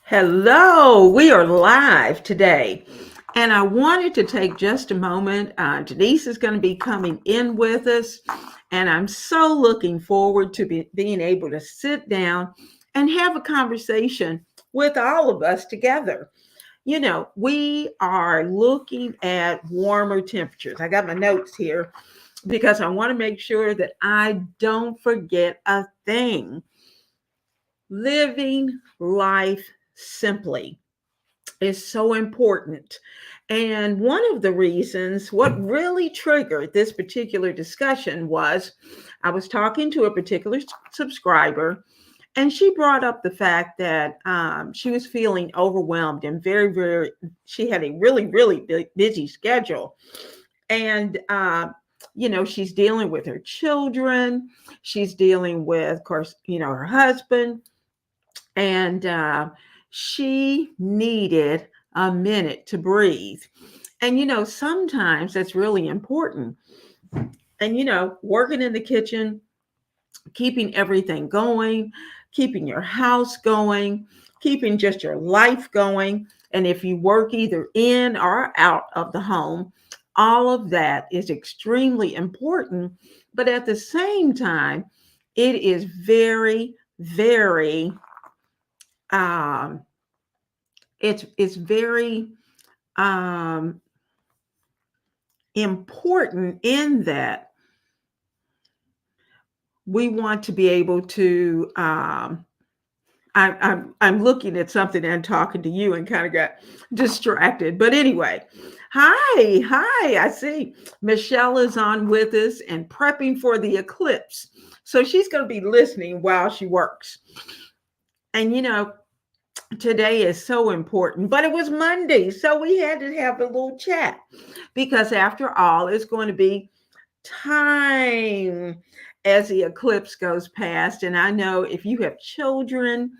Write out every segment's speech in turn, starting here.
Hello, we are live today. And I wanted to take just a moment. Denise is going to be coming in with us. And I'm so looking forward to being able to sit down and have a conversation with all of us together. We are looking at warmer temperatures. I got my notes here because I want to make sure that I don't forget a thing. Living life simply is so important. And one of the reasons, what really triggered this particular discussion was I was talking to a particular subscriber, and she brought up the fact that she was feeling overwhelmed and she had a really busy schedule. And, she's dealing with her children, she's dealing with, of course, her husband, and she needed a minute to breathe. And sometimes that's really important. And working in the kitchen, keeping everything going, keeping your house going, keeping just your life going. And if you work either in or out of the home, all of that is extremely important. But at the same time, it is very um, it's very important in that we want to be able to. I'm looking at something and talking to you and kind of got distracted. But anyway, hi. I see Michelle is on with us and prepping for the eclipse, so she's going to be listening while she works. And today is so important, but it was Monday, so we had to have a little chat because after all, it's going to be time as the eclipse goes past. And I know if you have children,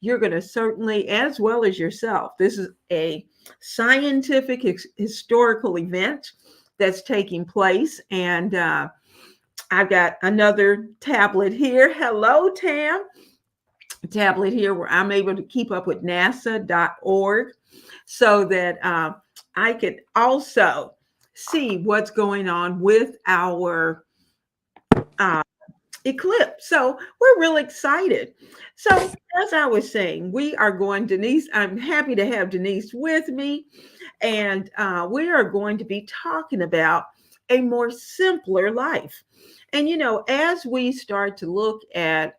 you're going to certainly, as well as yourself, this is a scientific historical event that's taking place. And I've got another tablet here. Hello, Tam. Tablet here where I'm able to keep up with nasa.org so that I can also see what's going on with our eclipse. So we're really excited. So as I was saying, we are going, Denise, I'm happy to have Denise with me. And we are going to be talking about a more simpler life. And, as we start to look at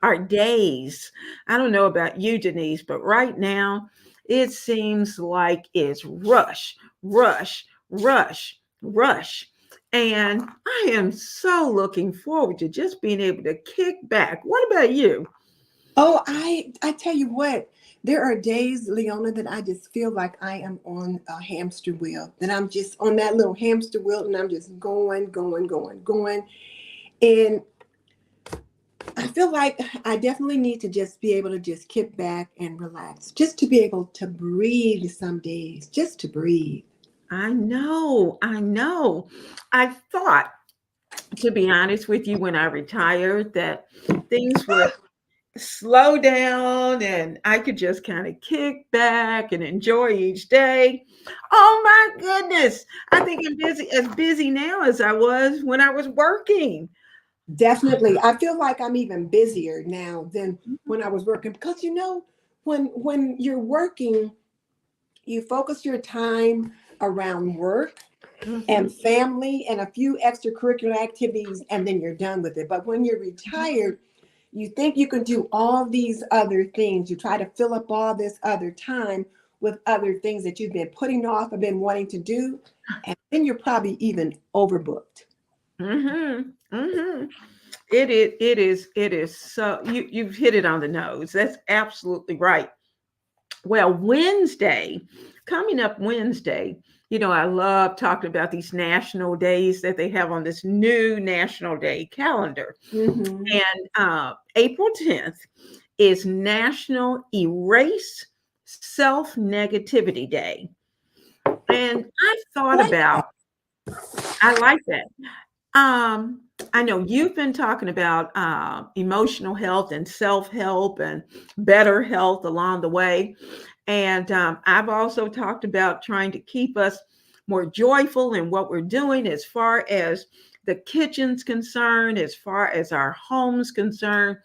our days. I don't know about you, Denise, but right now it seems like it's rush, rush, rush, rush. And I am so looking forward to just being able to kick back. What about you? Oh, I tell you what, there are days, Leona, that I just feel like I am on a hamster wheel, that I'm just on that little hamster wheel and I'm just going. And I feel like I definitely need to just be able to just kick back and relax, just to be able to breathe some days, just to breathe. I know. I thought, to be honest with you, when I retired, that things would slow down and I could just kind of kick back and enjoy each day. Oh my goodness. I think I'm as busy now as I was when I was working. Definitely. I feel like I'm even busier now than when I was working because when you're working, you focus your time around work Mhm. and family and a few extracurricular activities, and then you're done with it. But when you're retired, you think you can do all these other things. You try to fill up all this other time with other things that you've been putting off or been wanting to do. And then you're probably even overbooked. Mhm. Mhm. It is so you've hit it on the nose. That's absolutely right. Well, Wednesday, coming up Wednesday, I love talking about these national days that they have on this new national day calendar. Mm-hmm. And April 10th is National Erase Self Negativity Day. And I thought Like about, that. I like that. I know you've been talking about emotional health and self-help and better health along the way. And I've also talked about trying to keep us more joyful in what we're doing as far as the kitchen's concerned, as far as our home's concerned,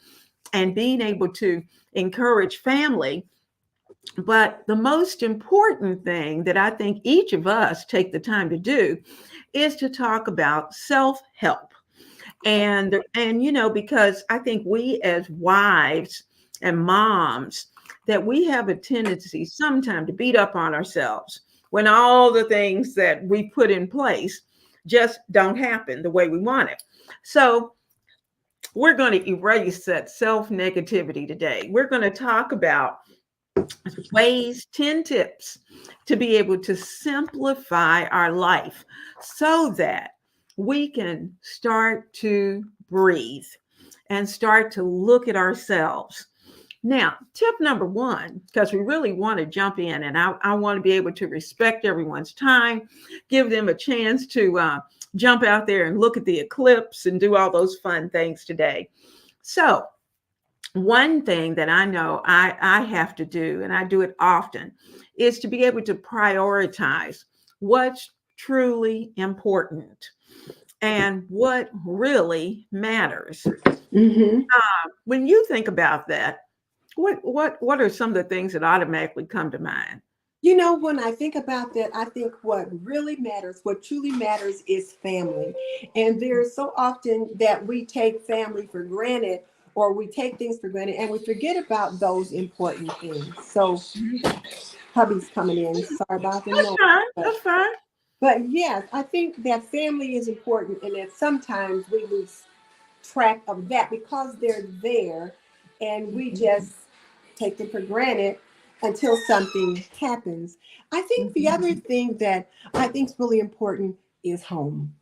and being able to encourage family. But the most important thing that I think each of us take the time to do is to talk about self-help. And because I think we as wives and moms, that we have a tendency sometimes to beat up on ourselves when all the things that we put in place just don't happen the way we want it. So we're going to erase that self negativity today. We're going to talk about ways, 10 tips to be able to simplify our life so that we can start to breathe and start to look at ourselves. Now, tip number one, because we really want to jump in, and I want to be able to respect everyone's time, give them a chance to jump out there and look at the eclipse and do all those fun things today. So, one thing that I know I have to do, and I do it often, is to be able to prioritize what's truly important and what really matters. Mm-hmm. When you think about that, what are some of the things that automatically come to mind? When I think about that, I think what really matters, what truly matters is family. And there's so often that we take family for granted or we take things for granted and we forget about those important things. So hubby's coming in. Sorry about the That's noise. fine. But, That's fine. but yes, I think that family is important and that sometimes we lose track of that because they're there and we just take them for granted until something happens. I think the other thing that I think is really important is home.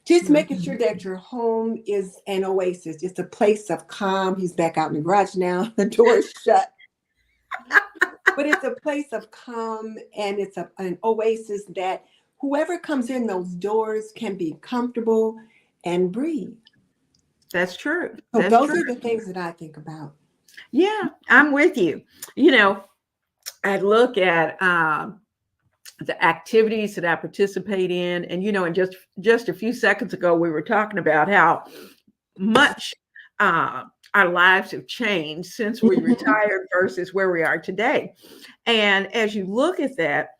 Just making sure that your home is an oasis. It's a place of calm. He's back out in the garage now. The door's shut. But it's a place of calm and it's an oasis that whoever comes in those doors can be comfortable and breathe. That's true. So That's those true. are the things that I think about. Yeah, I'm with you. You know, I look at the activities that I participate in, and and just a few seconds ago, we were talking about how much our lives have changed since we Mhm. retired versus where we are today. And as you look at that,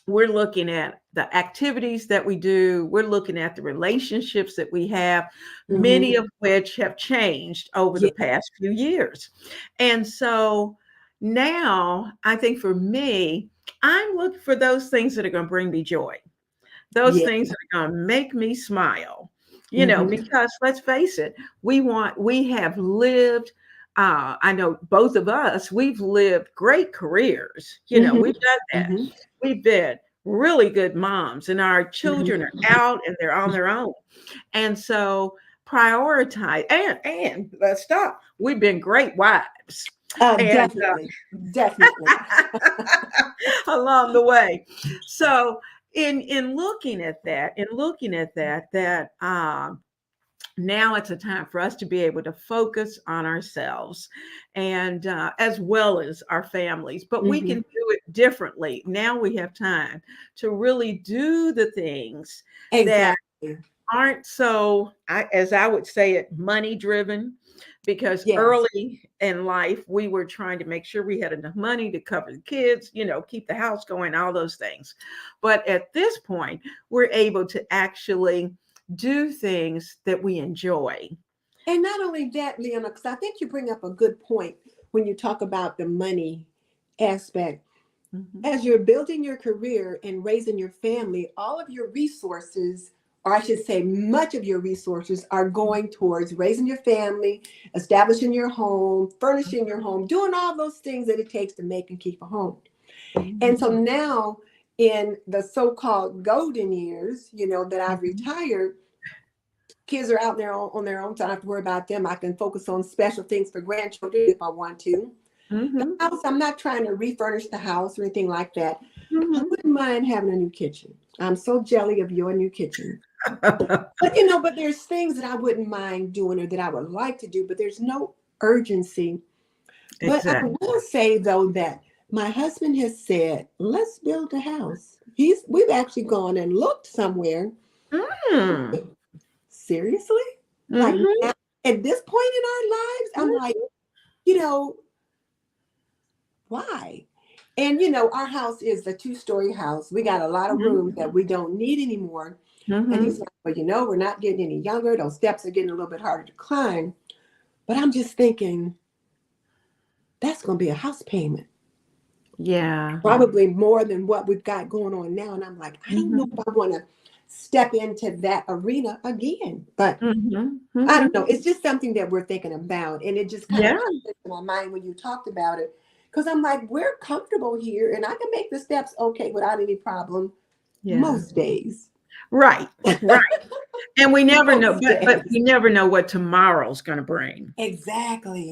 we're looking at the activities that we do. We're looking at the relationships that we have, many Mhm. of which have changed over the Yeah. past few years. And so now I think for me, I'm looking for those things that are going to bring me joy, those Yeah. things that are going to make me smile, Mhm. because let's face it, we have lived. I know both of us, we've lived great careers. Mhm. We've done that. Mhm. We've been really good moms, and our children are Mhm. out and they're on their own. And so prioritize and let's stop. We've been great wives. And Definitely. Definitely. along the way. So in looking at that, that now it's a time for us to be able to focus on ourselves and as well as our families, but we can Mhm. do it differently. Now we have time to really do the things that Exactly. aren't so, as I would say it, money driven, because Yes. early in life we were trying to make sure we had enough money to cover the kids, keep the house going, all those things. But at this point, we're able to actually do things that we enjoy. And not only that, Leona, because I think you bring up a good point when you talk about the money aspect. Mhm. As you're building your career and raising your family, all of your resources, or I should say, much of your resources are going towards raising your family, establishing your home, furnishing your home, doing all those things that it takes to make and keep a home. And so Mhm. now, in the so called golden years, that I've Mhm. retired, kids are out there on their own, so I don't have to worry about them. I can focus on special things for grandchildren if I want to. The Mhm. house, I'm not trying to refurnish the house or anything like that. I Mhm. wouldn't mind having a new kitchen. I'm so jelly of your new kitchen. But but there's things that I wouldn't mind doing or that I would like to do, but there's no urgency. But I Exactly. will say though that my husband has said, let's build a house. We've actually gone and looked somewhere. Mm. Seriously? Like Hmm. now, at this point in our lives, I'm like, you know, why? And our house is a 2-story house. We got a lot of Hmm. room that we don't need anymore. And Hmm. he's like, well, we're not getting any younger. Those steps are getting a little bit harder to climb. But I'm just thinking, that's going to be a house payment, Yeah. probably more than what we've got going on now. And I'm like, I don't know Hmm. if I want to step into that arena again. But Hmm. I Hmm. don't know. It's just something that we're thinking about. And it just kind of Yeah. popped into my mind when you talked about it. Because I'm like, we're comfortable here and I can make the steps okay without any problem Yeah. most days. Right. Right. And we never know, Most but days. we never know what tomorrow's going to bring.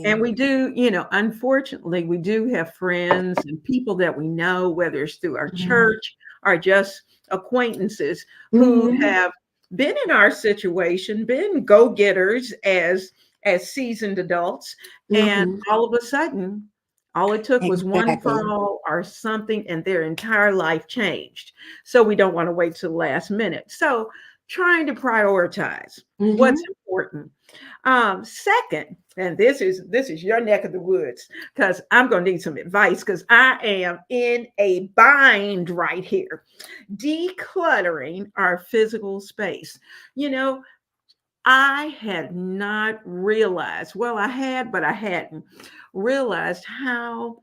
And Exactly. we do, unfortunately, we do have friends and people that we know, whether it's through our church or just acquaintances, who Mm-hmm. have been in our situation, been go-getters as seasoned adults, and Mm-hmm. all of a sudden, all it took was one Exactly. furrow or something, and their entire life changed. So we don't want to wait till the last minute. So trying to prioritize what's Mm-hmm. important. Second, and this is your neck of the woods, because I'm gonna need some advice because I am in a bind right here. Decluttering our physical space. You know, I had not realized, well, I had, but I hadn't realized how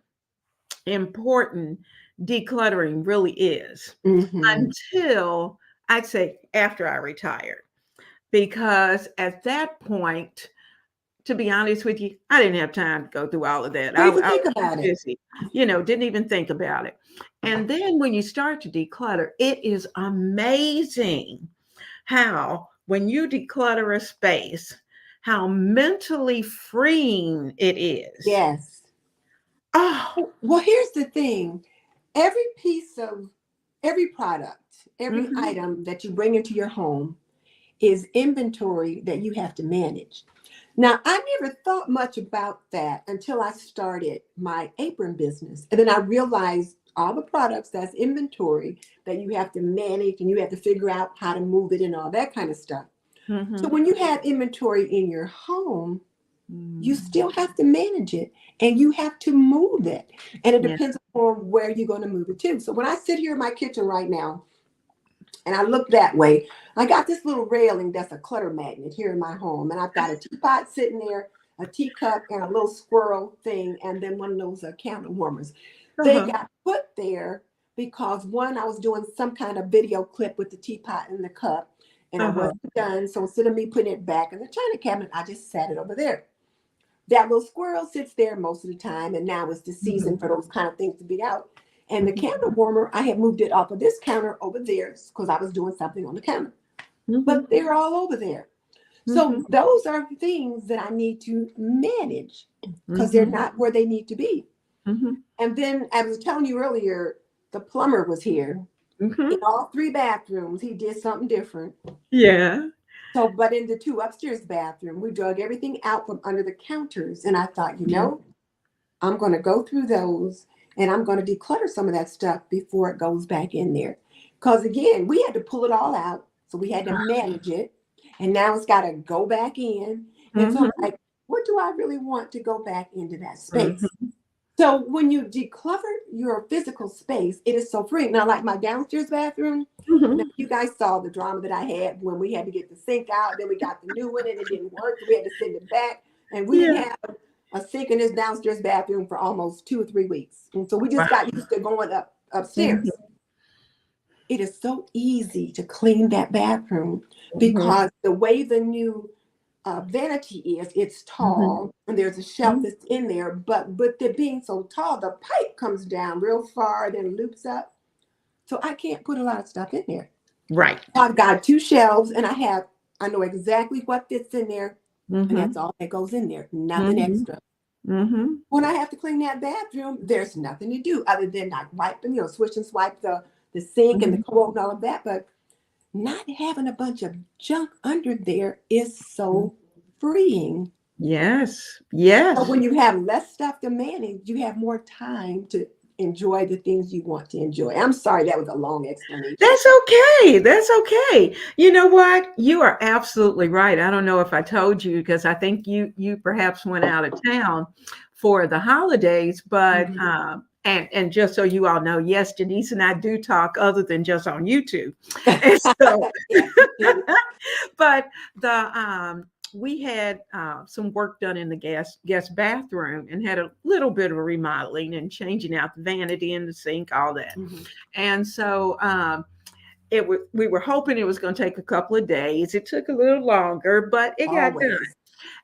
important decluttering really is Mm-hmm. until I'd say after I retired. Because at that point, to be honest with you, I didn't have time to go through all of that. Don't even I think was too about it. busy, didn't even think about it. And then when you start to declutter, it is amazing how, when you declutter a space, how mentally freeing it is. Yes. Oh, Well, here's the thing. Every piece of every product, every mhm, item that you bring into your home is inventory that you have to manage. Now, I never thought much about that until I started my apron business. And then I realized all the products that's inventory that you have to manage and you have to figure out how to move it and all that kind of stuff. So mhm, when you have inventory in your home, you mm, still have to manage it and you have to move it. And it yeah, depends on where you're going to move it to. So when I sit here in my kitchen right now, and I look that way, I got this little railing that's a clutter magnet here in my home. And I've got a teapot sitting there, a teacup, and a little squirrel thing, and then one of those candle warmers. They uh-huh, got put there because one, I was doing some kind of video clip with the teapot and the cup, and I uh-huh, wasn't done. So instead of me putting it back in the china cabinet, I just sat it over there. That little squirrel sits there most of the time, and now it's the season mhm, for those kind of things to be out. And the mhm, candle warmer, I had moved it off of this counter over there because I was doing something on the counter. mhm, But they're all over there. So mhm, those are things that I need to manage because they're mhm, not where they need to be. mhm, And then, as I was telling you earlier, the plumber was here in mhm. all 3 bathrooms. He did something different. Yeah. So, but in the 2 upstairs bathroom, we dug everything out from under the counters. And I thought, Mhm, I'm going to go through those and I'm going to declutter some of that stuff before it goes back in there. Because again, we had to pull it all out. So we had to manage it. And now it's got to go back in. And so I'm mhm, like, what do I really want to go back into that space? mhm, So when you declutter your physical space, it is so free. Now, like my downstairs bathroom, now mhm. you guys saw the drama that I had when we had to get the sink out. Then we got the new one and it didn't work. So we had to send it back. And we didn't Yeah. have a sink in this downstairs bathroom for almost 2 or 3 weeks. And so we just Wow. got used to going upstairs. Mhm, It is so easy to clean that bathroom mhm, because the way the new vanity is, it's mhm, tall and there's a shelf mhm. that's in there. But with it being so tall, the pipe comes down real far, then loops up. So I can't put a lot of stuff in there. Right. I've got 2 shelves and I know exactly what fits in there. And that's Mhm, all that goes in there, nothing mhm, extra. mhm. When I have to clean that bathroom, there's nothing to do other than like wipe and, swish and swipe the sink and the Mhm. commode and all of that. But not having a bunch of junk under there is so freeing. Yes. But Yes. when you have less stuff to manage, you have more time to enjoy the things you want to enjoy. I'm sorry, that was a long explanation. That's okay. That's okay. You know what? You are absolutely right. I don't know if I told you because I think you perhaps went out of town for the holidays, but Mhm. and just so you all know, yes, Denise and I do talk other than just on YouTube. And so Yes, we do. but the we had some work done in the guest bathroom and had a little bit of a remodeling and changing out the vanity and the sink, all that. Mhm. And so we were hoping it was going to take a couple of days. It took a little longer, but it got done. Always.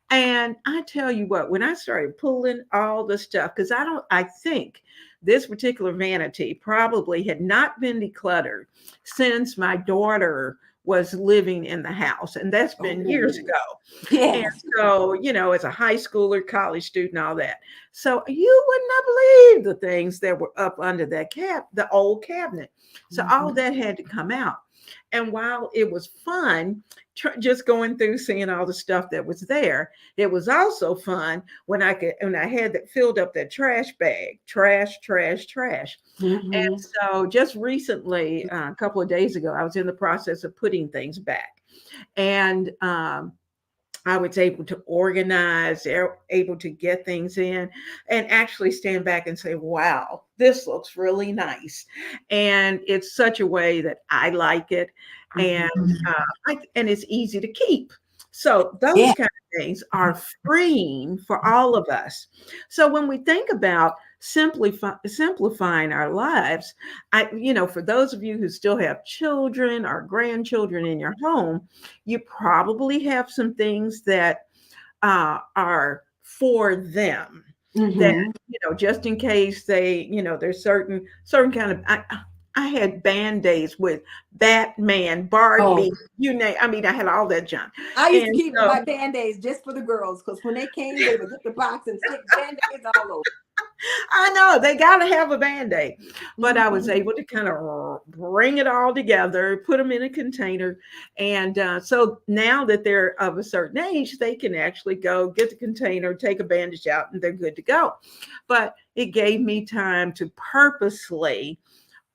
And I tell you what, when I started pulling all the stuff, because I think this particular vanity probably had not been decluttered since my daughter was living in the house. And that's been years Oh, ago. And yes. so, as a high schooler, college student, all that. So you would not believe the things that were up under that the old cabinet. So all Mhm. that had to come out. And while it was fun, just going through seeing all the stuff that was there, it was also fun when I had that filled up that trash bag, trash, trash, trash. And Mhm. so just recently, a couple of days ago, I was in the process of putting things back. And I was able to organize, able to get things in, and actually stand back and say, wow, this looks really nice. And it's such a way that I like it. And Mhm. and it's easy to keep. So those Yeah. kind of things are freeing for all of us. So when we think about simplifying our lives, for those of you who still have children or grandchildren in your home, you probably have some things that are for them that Mhm. just in case they there's certain kind of I had band-aids with Batman, Oh, Barbie, you name. I mean, I had all that junk, I used to and keep so my band-aids just for the girls because when they came, they would get the box and stick band-aids all over. I know they got to have a band-aid, but I was Mhm. able to kind of bring it all together, put them in a container. And so now that they're of a certain age, they can actually go get the container, take a bandage out, and they're good to go. But it gave me time to purposely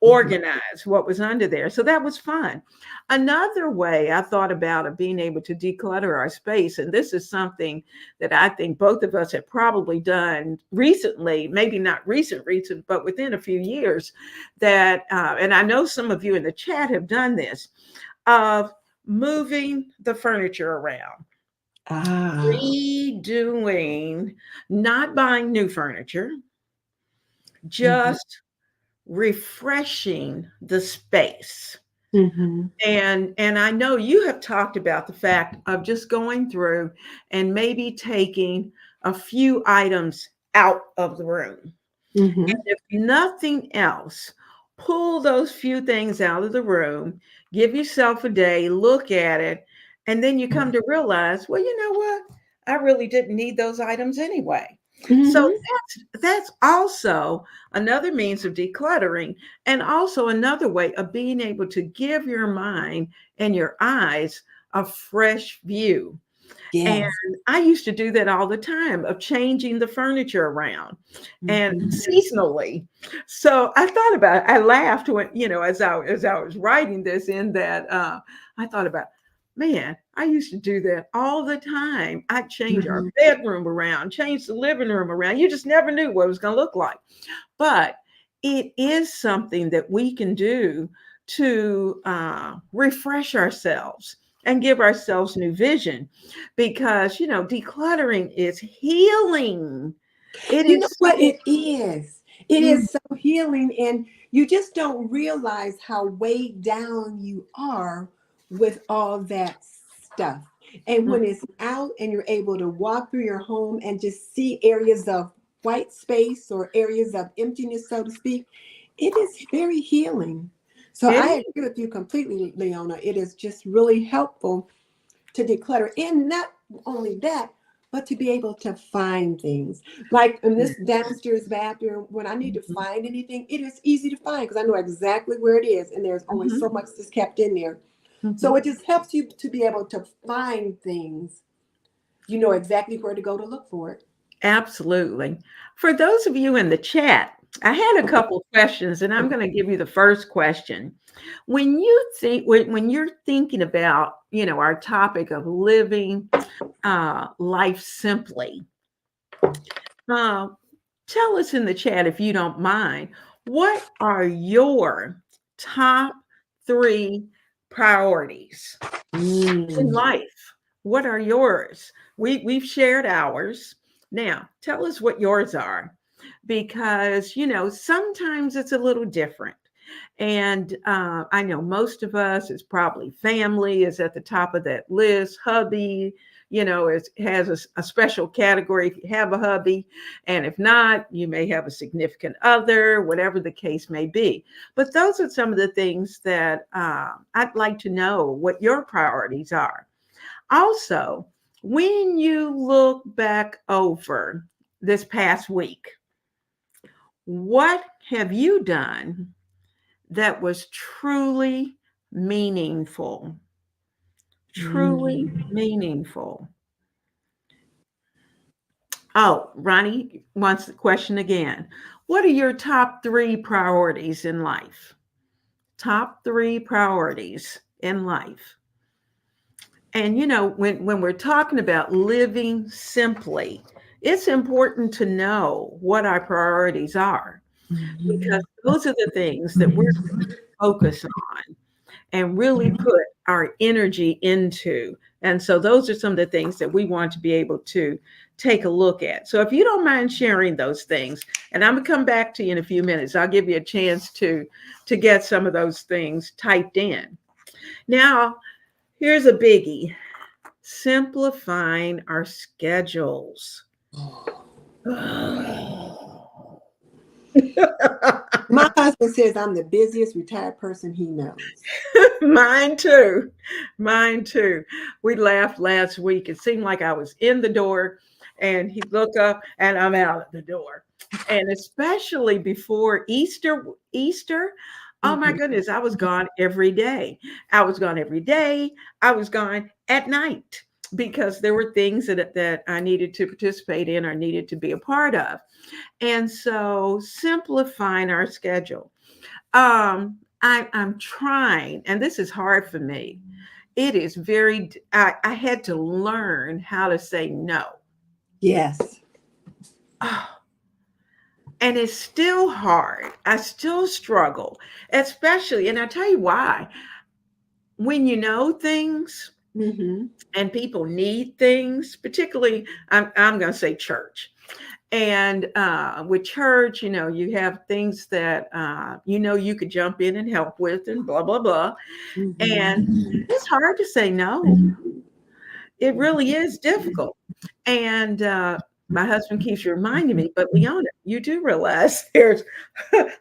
Mhm. organize what was under there. So that was fun. Another way I thought about of being able to declutter our space, and this is something that I think both of us have probably done recently, maybe not recent, but within a few years, and I know some of you in the chat have done this, of moving the furniture around, Ah. redoing, not buying new furniture, Mhm. just refreshing the space. Mhm. And I know you have talked about the fact of just going through and maybe taking a few items out of the room. And Mhm. if nothing else, pull those few things out of the room, give yourself a day, look at it, and then you come to realize, well, you know what? I really didn't need those items anyway. So Mhm. that's also another means of decluttering, and also another way of being able to give your mind and your eyes a fresh view. And Yes. I used to do that all the time of changing the furniture around and Mhm. seasonally. So I thought about it. I laughed when, as I was writing this in that I thought about, man, I used to do that all the time. I'd change our Mhm. bedroom around, change the living room around. You just never knew what it was going to look like. But it is something that we can do to refresh ourselves and give ourselves new vision because, decluttering is healing. It You know is what so, it is? It mm, is so healing, and you just don't realize how weighed down you are with all that stuff. And mm, when it's out and you're able to walk through your home and just see areas of white space or areas of emptiness, so to speak, it is very healing. So it I is. agree with you completely, Leona. It is just really helpful to declutter. And not only that, but to be able to find things. Like in this downstairs bathroom, when I need to Mhm, find anything, it is easy to find because I know exactly where it is. And there's only mhm, so much that's kept in there. So it just helps you to be able to find things. You know exactly where to go to look for it. Absolutely. For those of you in the chat, I had a couple of questions, and I'm going to give you the first question. When you think, when you're thinking about, our topic of living life simply, uh, tell us in the chat, if you don't mind, what are your top 3 priorities in Mm. life? What are yours? We've shared ours. Now, tell us what yours are, because sometimes it's a little different. And I know most of us, it's probably family is at the top of that list. Hubby, has a special category if you have a hubby, and if not, you may have a significant other, whatever the case may be. But those are some of the things that I'd like to know what your priorities are. Also, when you look back over this past week, what have you done that was truly meaningful? Truly Mm. meaningful. Oh, Ronnie wants the question again. What are your top 3 priorities in life? Top 3 priorities in life. And when we're talking about living simply, it's important to know what our priorities are, because those are the things that we're focused on and really put our energy into. And so those are some of the things that we want to be able to take a look at. So if you don't mind sharing those things, and I'm gonna come back to you in a few minutes, I'll give you a chance to get some of those things typed in. Now, here's a biggie: simplifying our schedules. My husband says I'm the busiest retired person he knows. Mine too. Mine too. We laughed last week. It seemed like I was in the door and he'd look up and I'm out of the door. And especially before Easter, oh my Mhm. goodness, I was gone every day. I was gone every day. I was gone at night because there were things that I needed to participate in or needed to be a part of. And so simplifying our schedule. I'm trying, and this is hard for me. It is I had to learn how to say no. Yes. Oh, and it's still hard. I still struggle, especially, and I tell you why. When you know things Hmm. and people need things, particularly, I'm going to say church. And with church, you have things that, you could jump in and help with and blah, blah, blah. And Hmm. it's hard to say no. It really is difficult. And my husband keeps reminding me, but Leona, you do realize there's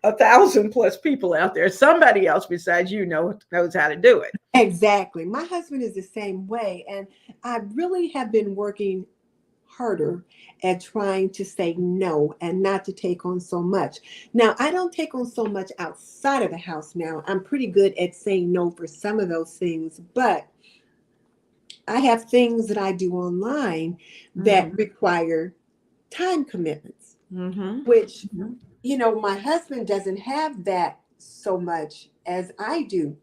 1,000 plus people out there. Somebody else besides you knows how to do it. Exactly. My husband is the same way. And I really have been working harder at trying to say no and not to take on so much. Now, I don't take on so much outside of the house now. I'm pretty good at saying no for some of those things, but I have things that I do online that Mm-hmm. require time commitments, Mm-hmm. which, my husband doesn't have that so much as I do.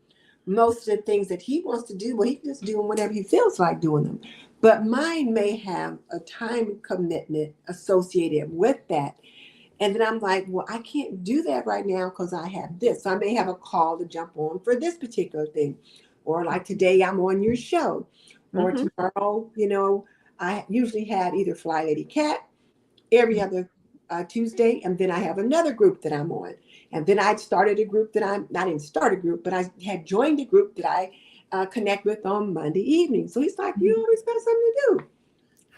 Most of the things that he wants to do, well, he can just do them whenever he feels like doing them. But mine may have a time commitment associated with that. And then I'm like, well, I can't do that right now because I have this. So I may have a call to jump on for this particular thing. Or like today, I'm on your show. Or Mm-hmm. tomorrow, I usually have either Fly Lady Cat every other Tuesday, and then I have another group that I'm on. And then I started a group that I didn't start a group, but I had joined a group that I connect with on Monday evening. So he's like, you always got something to do.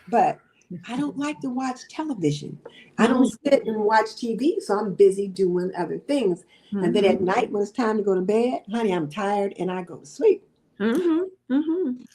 But I don't like to watch television. I don't sit and watch TV, so I'm busy doing other things. And then Mm-hmm. at night, when it's time to go to bed, honey, I'm tired and I go to sleep. Mhm, mhm.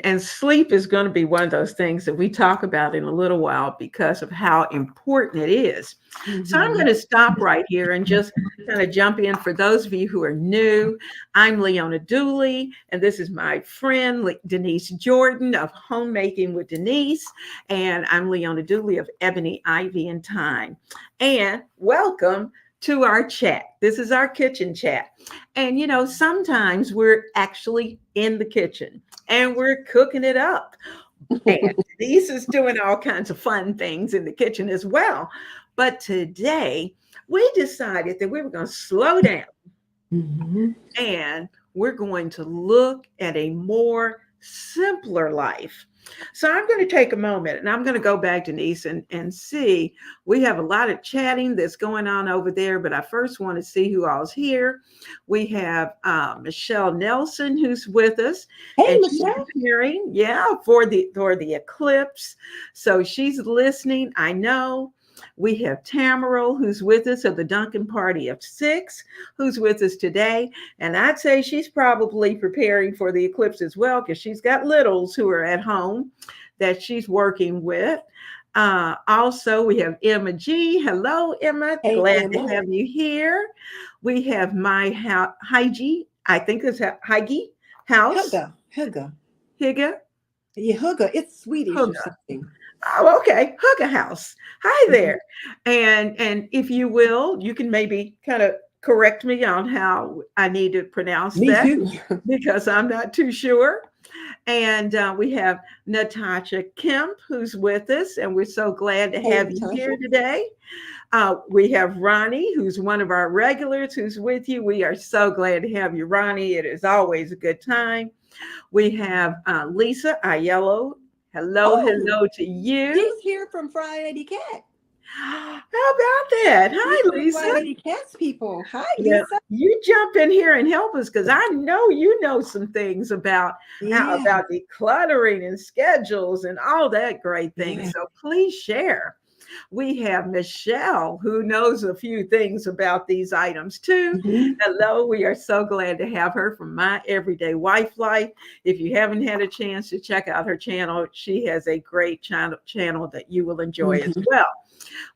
And sleep is gonna be one of those things that we talk about in a little while because of how important it is. So I'm Mhm. gonna stop right here and just kinda jump in for those of you who are new. I'm Leona Dooley, and this is my friend, Denise Jordan of Homemaking with Denise, and I'm Leona Dooley of Ebony Ivy and Thyme. And welcome to our chat. This is our kitchen chat. And sometimes we're actually in the kitchen and we're cooking it up. And Denise is doing all kinds of fun things in the kitchen as well. But today we decided that we were going to slow down Mhm. and we're going to look at a more simpler life. So I'm going to take a moment and I'm going to go back, Denise, and see. We have a lot of chatting that's going on over there, but I first want to see who all's here. We have Michelle Nelson who's with us, Hey, and she's Michelle. preparing, yeah, for the eclipse. So she's listening. I know. We have Tamaral who's with us of the Duncan Party of Six, who's with us today. And I'd say she's probably preparing for the eclipse as well because she's got littles who are at home that she's working with. Also, we have Emma G. Hello, Emma. Hey, Glad to Emma. have you here. We have my Heiji. I think it's Heigi House. Hugga. Hugga. Higa. Yeah, Hugga. It's Swedish or Huga. something. Oh, okay. Hugga House. Hi there. And if you will, you can maybe kind of correct me on how I need to pronounce Me that too. because I'm not too sure. And we have Natasha Kemp who's with us, and we're so glad to Hey, have you Natasha. here today. We have Ronnie, who's one of our regulars, who's with you. We are so glad to have you, Ronnie. It is always a good time. We have Lisa Aiello. Hello, Oh, hello to you. she's here from Fried Lady Cat. How about that? She's Hi, from the Lisa. Fried Lady Cats people. Hi, Yeah, Lisa. you jump in here and help us because I know you know some things about how Yeah, about decluttering and schedules and all that great things. yeah. So please share. We have Michelle who knows a few things about these items too. Mhm. Hello, we are so glad to have her from My Everyday Wife Life. If you haven't had a chance to check out her channel, she has a great channel that you will enjoy as Mhm. well.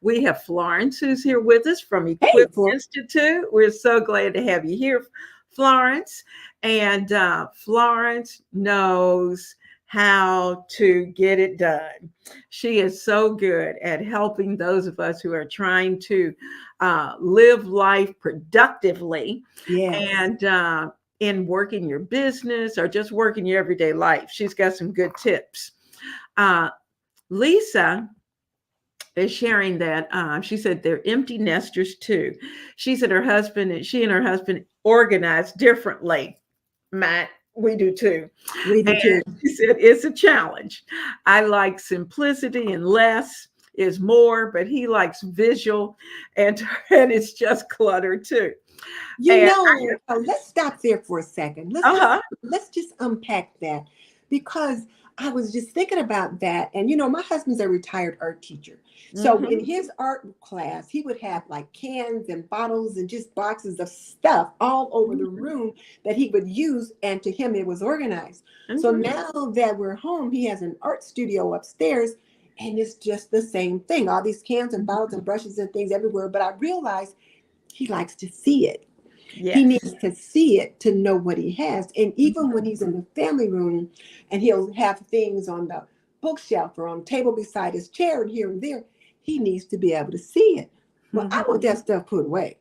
We have Florence who's here with us from Hey, Equip for Institute. We're so glad to have you here, Florence. And Florence knows how to get it done. She is so good at helping those of us who are trying to live life productively yes. and in working your business or just working your everyday life. She's got some good tips. Uh, Lisa is sharing that she said they're empty nesters too. She said she and her husband organize differently. Matt, we do too. We do And too. she said it's a challenge. I like simplicity and less is more, but he likes visual and and it's just clutter too. And Let's stop there for a second. uh-huh. Let's just unpack that because I was just thinking about that. And my husband's a retired art teacher. So in Hmm. his art class, he would have like cans and bottles and just boxes of stuff all over the Hmm. room that he would use. And to him, it was organized. So Hmm. now that we're home, he has an art studio upstairs. And it's just the same thing, all these cans and bottles and brushes and things everywhere. But I realized he likes to see it. He Yes. needs to see it to know what he has. And even when he's in the family room and he'll have things on the bookshelf or on the table beside his chair and here and there, he needs to be able to see it. Well, I want that stuff put away.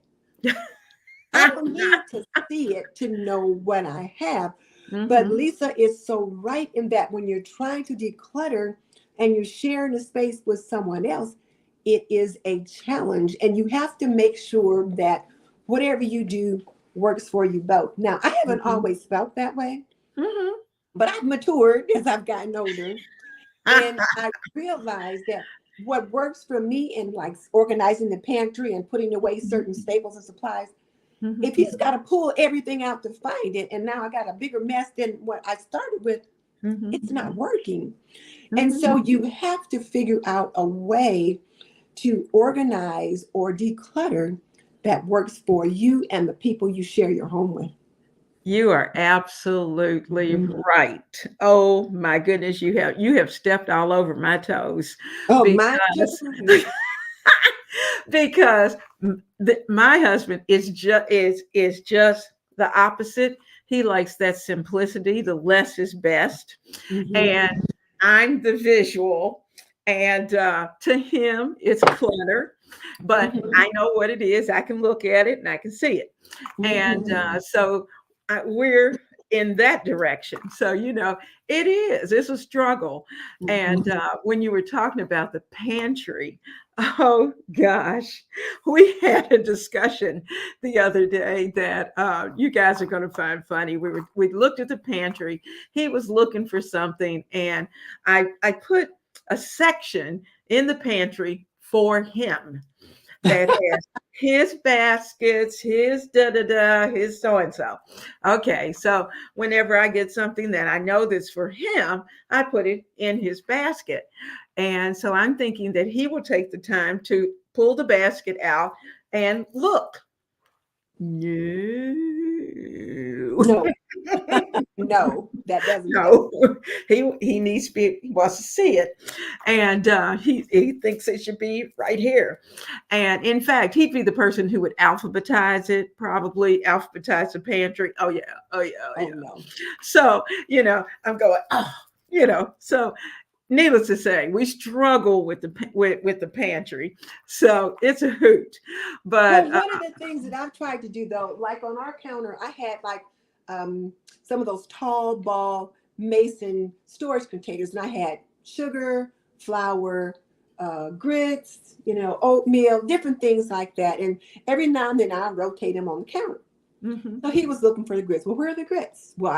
I don't need to see it to know what I have. But Hmm. Lisa is so right in that when you're trying to declutter and you're sharing a space with someone else, it is a challenge. And you have to make sure that whatever you do works for you both. Now, I haven't Hmm. always felt that way, Hmm. but I've matured as I've gotten older. And I realized that what works for me in like organizing the pantry and putting away certain staples and supplies, if he's got to pull everything out to find it, and now I got a bigger mess than what I started with, it's not working. And Hmm. so you have to figure out a way to organize or declutter that works for you and the people you share your home with. You are absolutely right. Oh my goodness, you have stepped all over my toes Oh, mine because too. because my husband is just the opposite. He likes that simplicity. The less is best, Mhm. and I'm the visual. And to him, it's clutter, but Mhm. I know what it is. I can look at it and I can see it. And Mhm. so we're in that direction. So, it's a struggle. And Mhm. when you were talking about the pantry, oh gosh, we had a discussion the other day that you guys are going to find funny. We looked at the pantry. He was looking for something, and I put a section in the pantry for him that has his baskets, his da da da, his so and so. Okay, so whenever I get something that I know that's for him, I put it in his basket. And so I'm thinking that he will take the time to pull the basket out and look. No. No, no, that doesn't happen. No, he wants to see it, and he thinks it should be right here. And in fact, he'd be the person who would alphabetize it, probably alphabetize the pantry. Oh yeah, oh yeah, oh Oh yeah. no. So I'm going, So needless to say, we struggle with with the pantry. So it's a hoot, but Well, one of the things that I've tried to do though, like on our counter, I had like um, some of those tall ball mason storage containers, and I had sugar, flour, grits, oatmeal, different things like that. And every now and then I rotate them on the counter. mhm, So he was looking for the grits. Well, where are the grits? Well,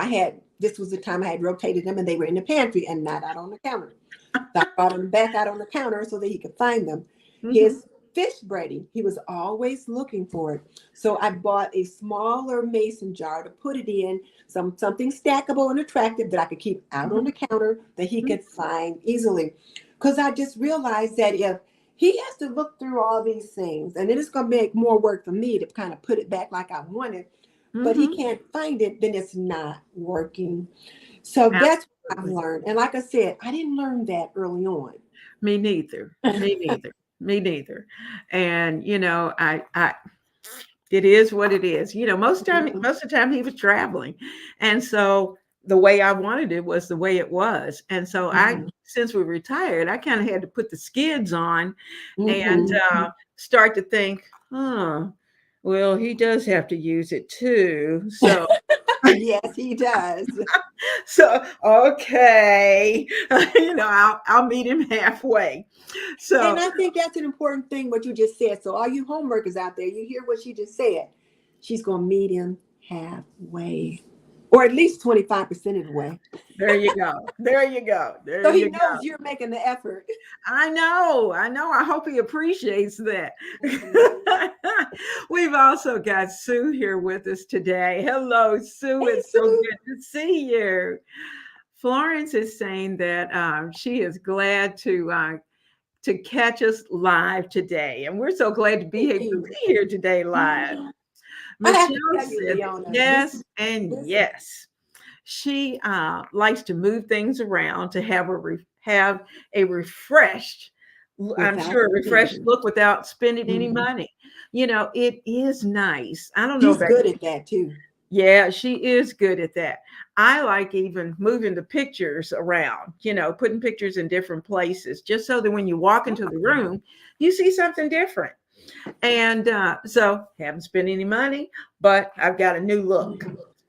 this was the time I had rotated them and they were in the pantry and not out on the counter. So I brought them back out on the counter so that he could find them. mhm, His fish breading, he was always looking for it. So I bought a smaller mason jar to put it in, something stackable and attractive that I could keep out on mhm, the counter that he mhm, could find easily. Because I just realized that if he has to look through all these things, and it is going to make more work for me to kind of put it back like I wanted, but he mhm. can't find it, then it's not working. So that's what I've Absolutely. learned. And like I said, I didn't learn that early on. Me neither. Me neither. Me neither. And I it is what it is. Most of the time he was traveling. And so the way I wanted it was the way it was. And so Mhm. since we retired, I kind of had to put the skids on and Mhm. start to think, well, he does have to use it too. So Yes, he does. so okay, I'll meet him halfway. And So I think that's an important thing, what you just said. So, all you homeworkers out there, you hear what she just said. She's going to meet him halfway, or at least 25% of the way. there you go. There you go. There So, he you knows go. you're making the effort. I know. I know. I hope he appreciates that. Mhm. We've also got Sue here with us today. Hello, Sue. Hey, It's so Sue. good to see you. Florence is saying that she is glad to catch us live today, and we're so glad to be Thank able to you. be here today live. I have Michelle to tell you, said Leona, yes and this is yes. She likes to move things around to have a refreshed, I'm without sure a refreshed spending. look without spending any Mhm. money. It is nice. I don't know She's about good at that too. yeah, she is good at that. I like even moving the pictures around, putting pictures in different places just so that when you walk into the room, you see something different. And so haven't spent any money, but I've got a new look.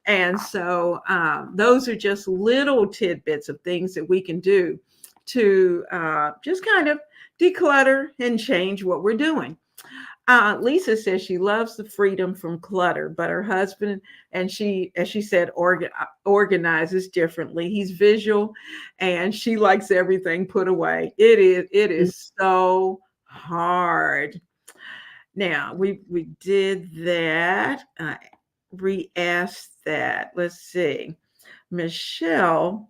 And so those are just little tidbits of things that we can do to just kind of declutter and change what we're doing. Lisa says she loves the freedom from clutter, but her husband and she, as she said, organizes differently. He's visual, and she likes everything put away. It is so hard. Now we did that. Re-asked that. Let's see. Michelle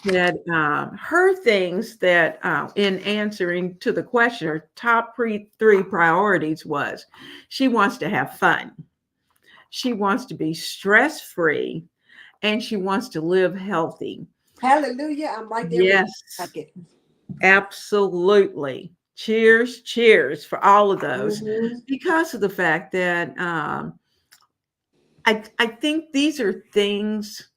said her things that in answering to the question, her top three priorities was she wants to have fun. she wants to be stress-free, and she wants to live healthy. Hallelujah. I'm right there with Yes, you. Like it. absolutely. Cheers, cheers for all of those, Mhm. because of the fact that I think these are things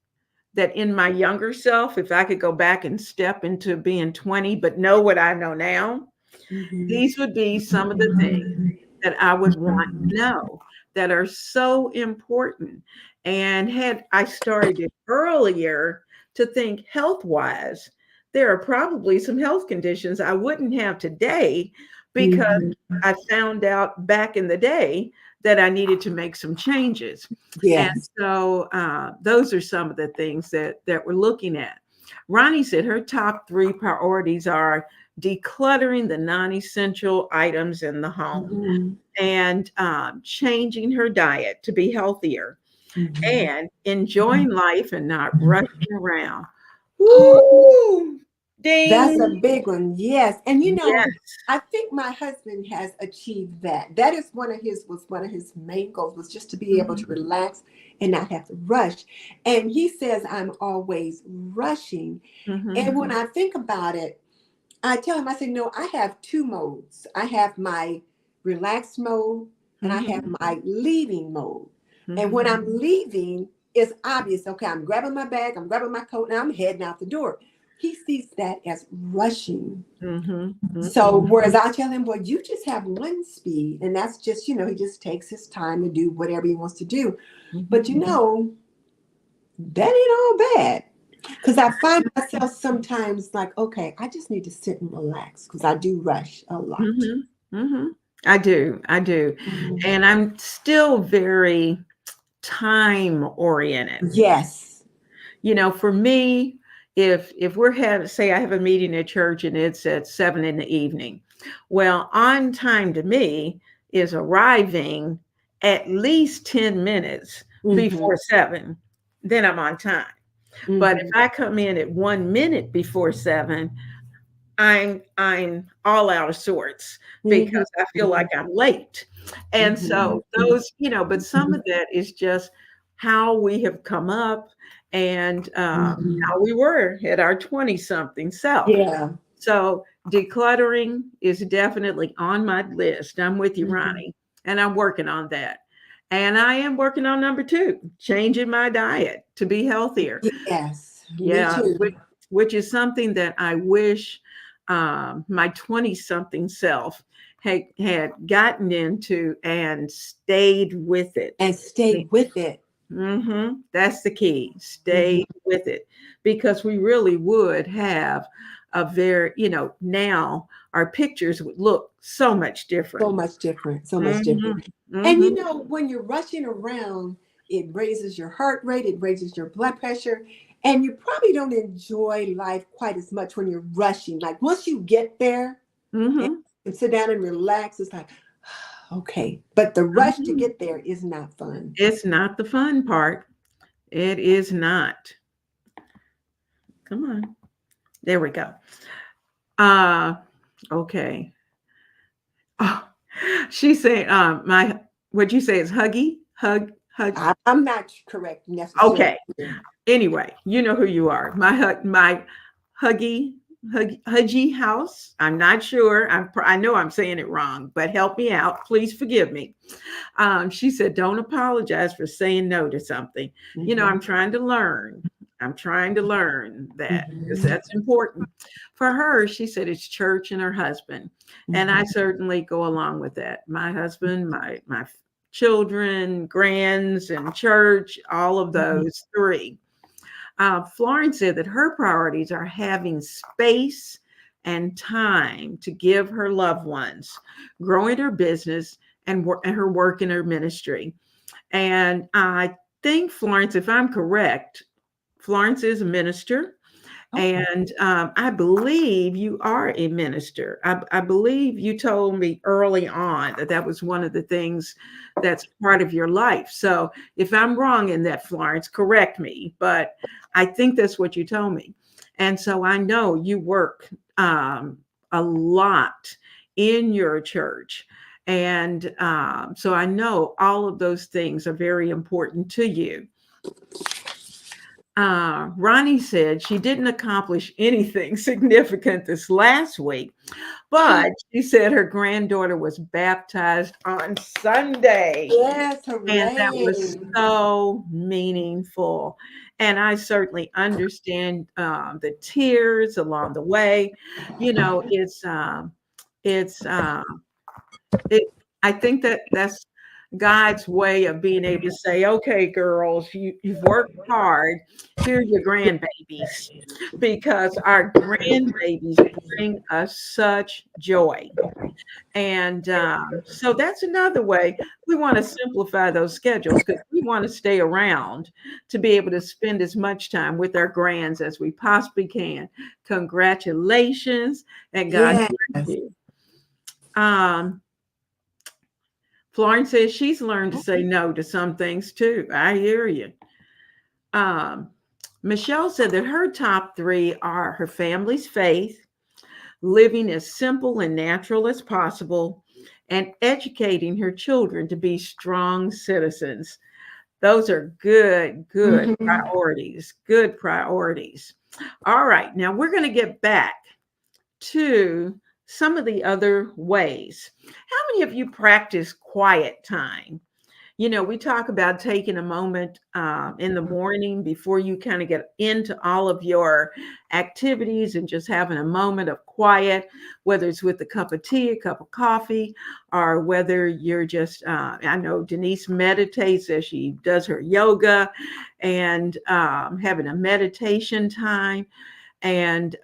that in my younger self, if I could go back and step into being 20, but know what I know now, Mhm. these would be some of the things that I would want to know that are so important. And had I started it earlier to think health wise, there are probably some health conditions I wouldn't have today because Mhm. I found out back in the day that I needed to make some changes. And Yes. so those are some of the things that we're looking at. Ronnie said her top 3 priorities are decluttering the non-essential items in the home, Mhm. and changing her diet to be healthier, Mhm. and enjoying life and not rushing around. Oh, Woo! that's a Ding! big one. Yes. And Yes. I think my husband has achieved that. That is one of his main goals, was just to be able to Mhm. relax and not have to rush. And he says I'm always rushing. Mhm. And when I think about it, I tell him, I say, no, I have 2 modes. I have my relaxed mode and I have Mhm. my leaving mode. And when Mhm. I'm leaving, it's obvious. Okay, I'm grabbing my bag, I'm grabbing my coat, and I'm heading out the door. He sees that as rushing. Mhm. So, Mhm. whereas I tell him, boy, you just have one speed, and that's just, he just takes his time to do whatever he wants to do. But, Mhm. that ain't all bad. Because I find myself sometimes like, okay, I just need to sit and relax because I do rush a lot. Mhm. Mhm. I do. I do. Mhm. And I'm still very time oriented. Yes. For me, if we're having, say I have a meeting at church and it's at 7 in the evening, well, on time to me is arriving at least 10 minutes Hmm. before 7. Then I'm on time. But if Hmm. I come in at 1 minute before 7, I'm all out of sorts Hmm. because I feel like I'm late. And so Hmm. those, but some of that is just how we have come up, and Hmm. how we were at our 20 something self. Yeah. So decluttering is definitely on my list. I'm with you, Hmm. Ronnie, and I'm working on that. And I am working on number 2, changing my diet to be healthier. Yes. Me Yeah, too. which is something that I wish my 20 something self had gotten into and stayed with it. And stay with it. That's the key. Hmm. Stay with it, because we really would have a very, now our pictures would look so much different. So much different. So much hmm different. And hmm when you're rushing around, it raises your heart rate, it raises your blood pressure, and you probably don't enjoy life quite as much when you're rushing. Like once you get there and, hmm and sit down and relax, it's like, okay. But the rush to hmm get there is not fun. It's not the fun part. It is not. Come on. There we go. Uh, okay. Oh, she said, my, what'd you say is huggy? Hug. I'm not correct necessarily Okay. here. Anyway, you know who you are. My huggy house. I'm not sure. I know I'm saying it wrong, but help me out. Please forgive me. She said, don't apologize for saying no to something. I'm Mhm. trying to learn. I'm trying to learn that, because Mhm. that's important. For her, she said it's church and her husband. And I Mhm. certainly go along with that. My husband, my children, grands, and church, all of Mhm. those 3. Florence said that her priorities are having space and time to give her loved ones, growing her business, and her work in her ministry. And I think, Florence, if I'm correct, Florence is a minister. Okay. And I believe you are a minister. I believe you told me early on that that was one of the things that's part of your life. So if I'm wrong in that, Florence, correct me. But I think that's what you told me. And so I know you work a lot in your church. And so I know all of those things are very important to you. Ronnie said she didn't accomplish anything significant this last week, but she said her granddaughter was baptized on Sunday. Yes, And that was hooray. so meaningful. And I certainly understand the tears along the way. You know, it's it, I think that that's God's way of being able to say, okay, girls, you've worked hard. Here are your grandbabies, because our grandbabies bring us such joy. And so that's another way we want to simplify those schedules, because we want to stay around to be able to spend as much time with our grands as we possibly can. Congratulations, and God Yes. bless you. Um, Florence says she's learned to say no to some things too. I hear you. Um, Michelle said that her top three are her family's faith, living as simple and natural as possible, and educating her children to be strong citizens. Those are good Mhm. priorities. Good priorities. All right, now we're going to get back to some of the other ways. How many of you practice quiet time? You know, we talk about taking a moment in the morning before you kind of get into all of your activities and just having a moment of quiet, whether it's with a cup of tea, a cup of coffee, or whether you're just, I know Denise meditates as she does her yoga, and having a meditation time. And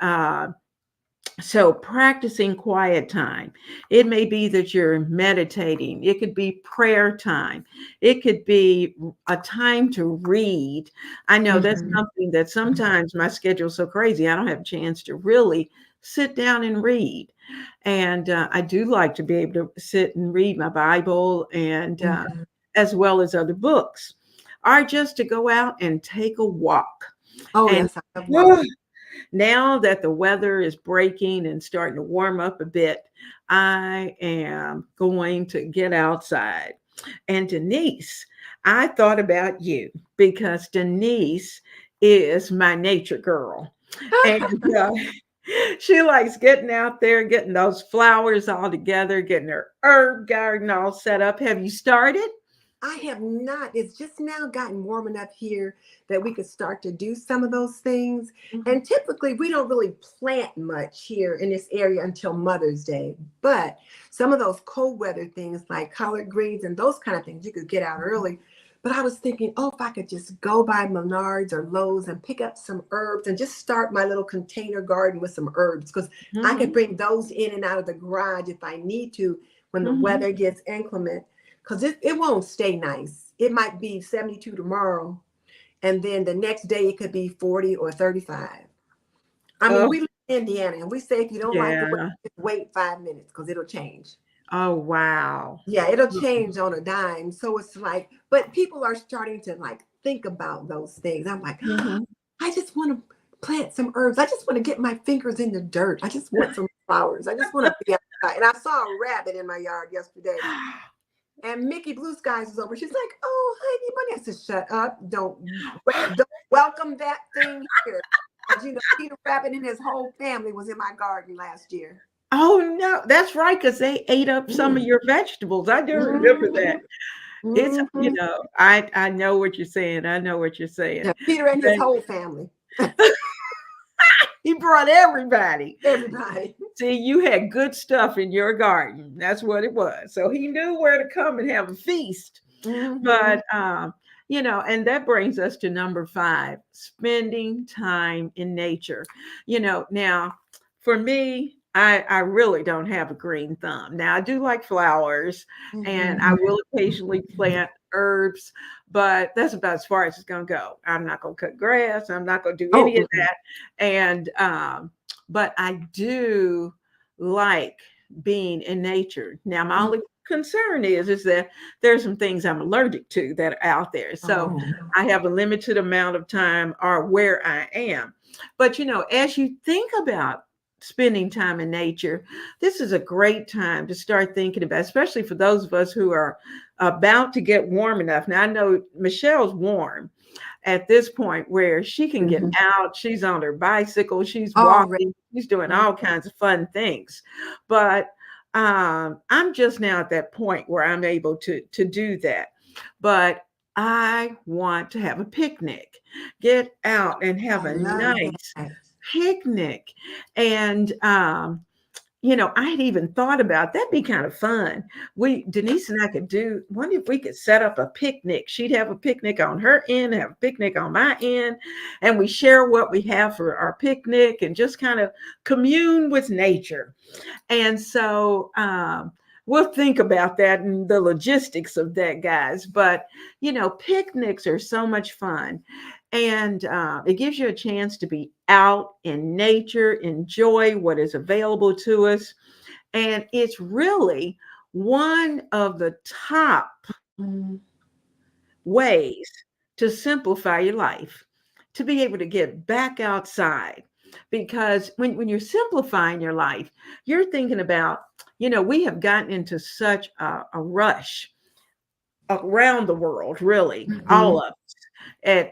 so practicing quiet time. It may be that you're meditating. It could be prayer time. It could be a time to read. I know that's Mhm. something that sometimes my schedule's so crazy, I don't have a chance to really sit down and read. And I do like to be able to sit and read my Bible, and Mhm. as well as other books, or just to go out and take a walk. Oh, And yes, I love walking. now that the weather is breaking and starting to warm up a bit, I am going to get outside. And Denise, I thought about you because Denise is my nature girl. And she likes getting out there, getting those flowers all together, getting her herb garden all set up. Have you started? I have not. It's just now gotten warm enough here that we could start to do some of those things. Mhm. And typically, we don't really plant much here in this area until Mother's Day. But some of those cold weather things like collard greens and those kind of things, you could get out early. But I was thinking, oh, if I could just go by Menards or Lowe's and pick up some herbs and just start my little container garden with some herbs, because I could Mhm. bring those in and out of the garage if I need to when the Mhm. weather gets inclement, because it won't stay nice. It might be 72 tomorrow, and then the next day it could be 40 or 35. I mean, Oh, we live in Indiana, and we say if you don't like the weather, yeah. just wait 5 minutes because it'll change. Oh, wow. Yeah, it'll change on a dime. So it's like, but people are starting to like think about those things. I'm like, Mhm. I just want to plant some herbs. I just want to get my fingers in the dirt. I just want some flowers. I just want to be outside. And I saw a rabbit in my yard yesterday. And Mickey Blue Skies was over. She's like, "Oh, honey bunny." I said, "Shut up! Don't welcome that thing here." Because Peter Rabbit and his whole family was in my garden last year. Oh, no, that's right, because they ate up some of Mm. your vegetables. I do remember that. Mhm. It's, Mhm. I know what you're saying. I know what you're saying. Yeah, Peter and his They whole family, He brought everybody. everybody. See, you had good stuff in your garden. That's what it was. So he knew where to come and have a feast. Mhm. But and that brings us to number 5, spending time in nature. Now for me, I really don't have a green thumb. Now I do like flowers, and I Mhm. will occasionally plant herbs, but that's about as far as it's gonna go. I'm not gonna cut grass, I'm not gonna do Oh, any of that. And but I do like being in nature. Now my mm. only concern is that there's some things I'm allergic to that are out there. So Oh. I have a limited amount of time or where I am. But as you think about spending time in nature, this is a great time to start thinking about, especially for those of us who are about to get warm enough. Now, I know Michelle's warm at this point where she can get Mhm. out. She's on her bicycle, she's Already. walking, she's doing all kinds of fun things. But I'm just now at that point where I'm able to do that. But I want to have a picnic, get out and have I a love nice that. picnic. And I had even thought about that'd be kind of fun. Denise and I could wonder if we could set up a picnic. She'd have a picnic on her end, have a picnic on my end, and we share what we have for our picnic and just kind of commune with nature. And so we'll think about that and the logistics of that, guys. But, picnics are so much fun. And it gives you a chance to be out in nature, enjoy what is available to us. And it's really one of the top Mhm. ways to simplify your life, to be able to get back outside. Because when you're simplifying your life, you're thinking about, we have gotten into such a rush around the world, really, all Mhm. of us,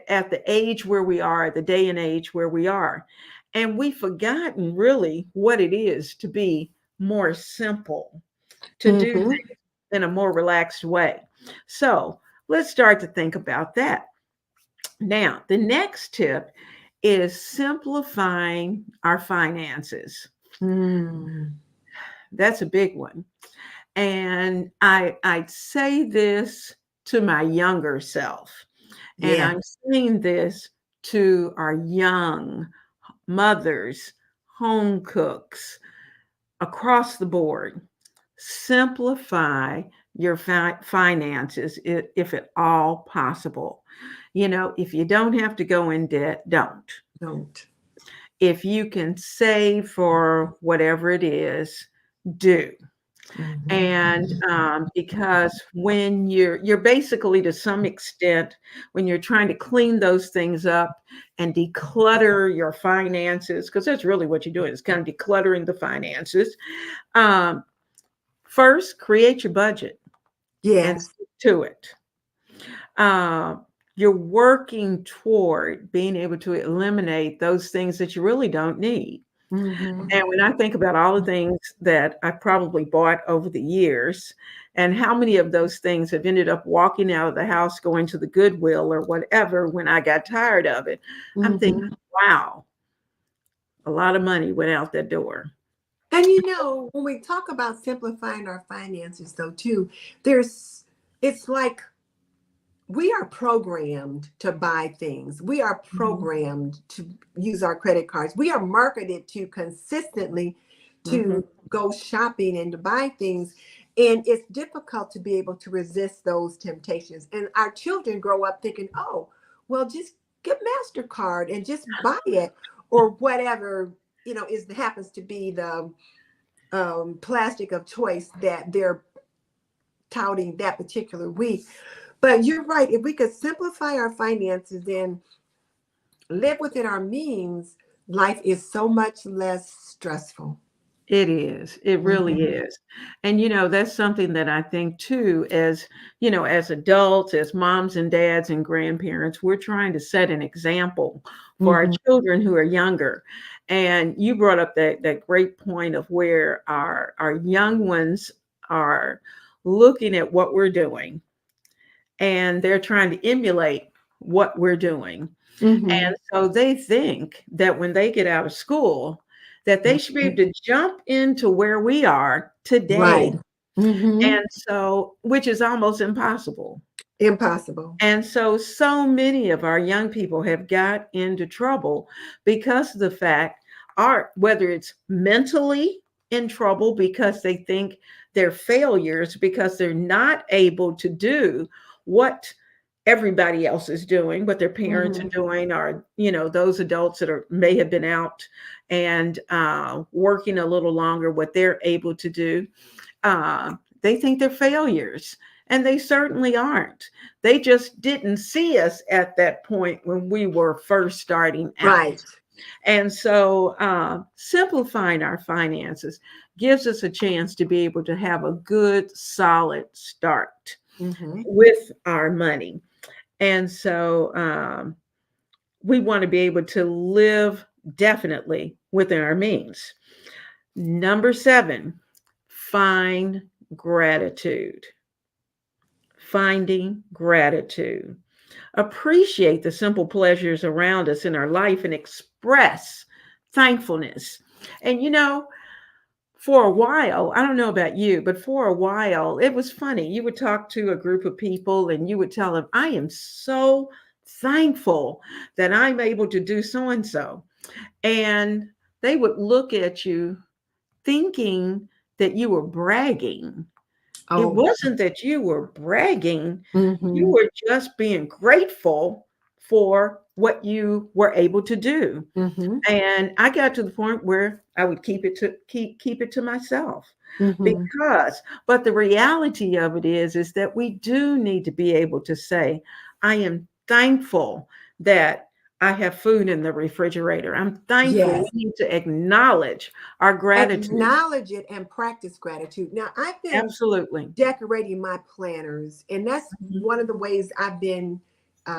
at the age where we are, the day and age where we are. And we've forgotten really what it is to be more simple, to do Mhm. things in a more relaxed way. So let's start to think about that. Now, the next tip is simplifying our finances. Mm. That's a big one. And I'd say this to my younger self, and Yeah. I'm saying this to our young mothers, home cooks, across the board. Simplify your finances if at all possible. If you don't have to go in debt, don't. Don't. If you can save for whatever it is, do. Mhm. And because when you're basically, to some extent, when you're trying to clean those things up and declutter your finances, because that's really what you're doing, is kind of decluttering the finances. um, First, create your budget and Yes. stick to it. Uh, you're working toward being able to eliminate those things that you really don't need. Mhm. And when I think about all the things that I probably bought over the years, and how many of those things have ended up walking out of the house, going to the Goodwill or whatever when I got tired of it, I'm thinking, Mhm. wow, a lot of money went out that door. And when we talk about simplifying our finances, though, too, it's like we are programmed to buy things. We are Mhm. programmed to use our credit cards. We are marketed to consistently Mhm. to go shopping and to buy things. And it's difficult to be able to resist those temptations. And our children grow up thinking, oh, well, just get MasterCard and just buy it, or whatever, happens to be the plastic of choice that they're touting that particular week. But you're right. If we could simplify our finances and live within our means, life is so much less stressful. It is. It really Mhm. is. And that's something that I think too, as adults, as moms and dads and grandparents, we're trying to set an example for our Mhm. children who are younger. And you brought up that great point of where our young ones are looking at what we're doing, and they're trying to emulate what we're doing. And Mhm. so they think that when they get out of school, that they should be able Mhm. to jump into where we are today. Right. Mhm. And so, which is almost impossible. Impossible. And so many of our young people have got into trouble because of the fact, whether it's mentally in trouble because they think they're failures, because they're not able to do what everybody else is doing, what their parents are Mhm. doing, or those adults that may have been out and working a little longer, what they're able to do. They think they're failures, and they certainly aren't. They just didn't see us at that point when we were first starting out. Right. And so simplifying our finances gives us a chance to be able to have a good, solid start Mm-hmm. with our money. And so we want to be able to live definitely within our means. Number 7, find gratitude. Finding gratitude. Appreciate the simple pleasures around us in our life and express thankfulness. And for a while, I don't know about you, but for a while, it was funny. You would talk to a group of people and you would tell them, I am so thankful that I'm able to do so and so. And they would look at you thinking that you were bragging. It Oh. wasn't that you were bragging, you Mm-hmm. were just being grateful for what you were able to do. Mm-hmm. And I got to the point where I would keep it to myself Mm-hmm. because but the reality of it is that we do need to be able to say, I am thankful that I have food in the refrigerator. I'm thankful. We Yes. need to acknowledge our gratitude. Acknowledge it and practice gratitude. Now, I've been Absolutely. decorating my planners, and that's Mhm. one of the ways I've been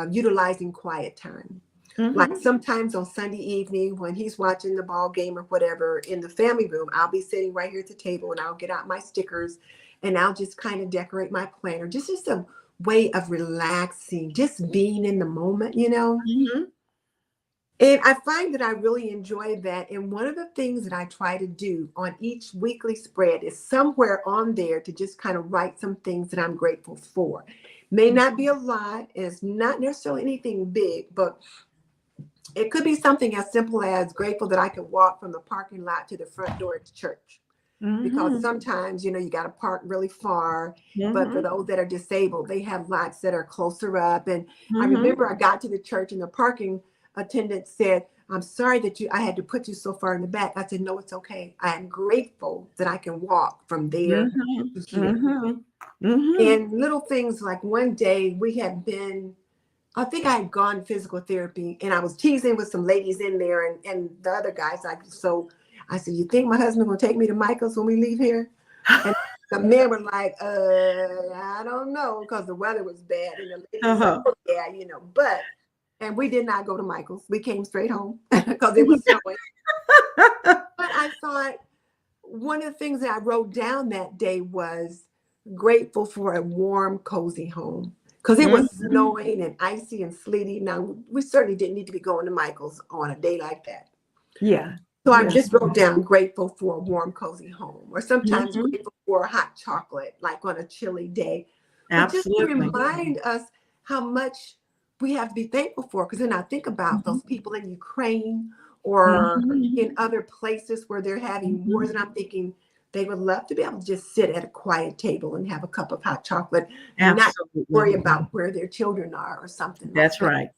utilizing quiet time. Like Mhm. sometimes on Sunday evening when he's watching the ball game or whatever in the family room, I'll be sitting right here at the table and I'll get out my stickers and I'll just kind of decorate my planner. Just a way of relaxing, just being in the moment. Mhm. And I find that I really enjoy that. And one of the things that I try to do on each weekly spread is somewhere on there to just kind of write some things that I'm grateful for. May not be a lot, it's not necessarily anything big, but it could be something as simple as grateful that I could walk from the parking lot to the front door at the church. Because Mhm. sometimes, you got to park really far. But for Mhm. those that are disabled, they have lots that are closer up. And I Mhm. remember I got to the church and the parking attendant said, I'm sorry that I had to put you so far in the back. I said, no, it's okay. I am grateful that I can walk from there Mhm. to here. Mhm. Mhm. And little things like one day we had been, I think I had gone physical therapy and I was teasing with some ladies in there and the other guys. So I said, you think my husband will take me to Michael's when we leave here? And the men were like, I don't know, because the weather was bad. And the lady was like, Uh-huh. oh, yeah, and we did not go to Michael's. We came straight home because it was snowing. But I thought one of the things that I wrote down that day was grateful for a warm, cozy home. Because it was Mhm. snowing and icy and sleety. Now, we certainly didn't need to be going to Michael's on a day like that. Yeah. So I Yeah. just wrote down grateful for a warm, cozy home, or sometimes Mhm. grateful for a hot chocolate, like on a chilly day. But just to Absolutely. remind us how much we have to be thankful for. Because then I think about Mhm. those people in Ukraine or in Mhm. other places where they're having wars, Mhm. and I'm thinking they would love to be able to just sit at a quiet table and have a cup of hot chocolate and not worry Absolutely. about where their children are or something like That's that. right.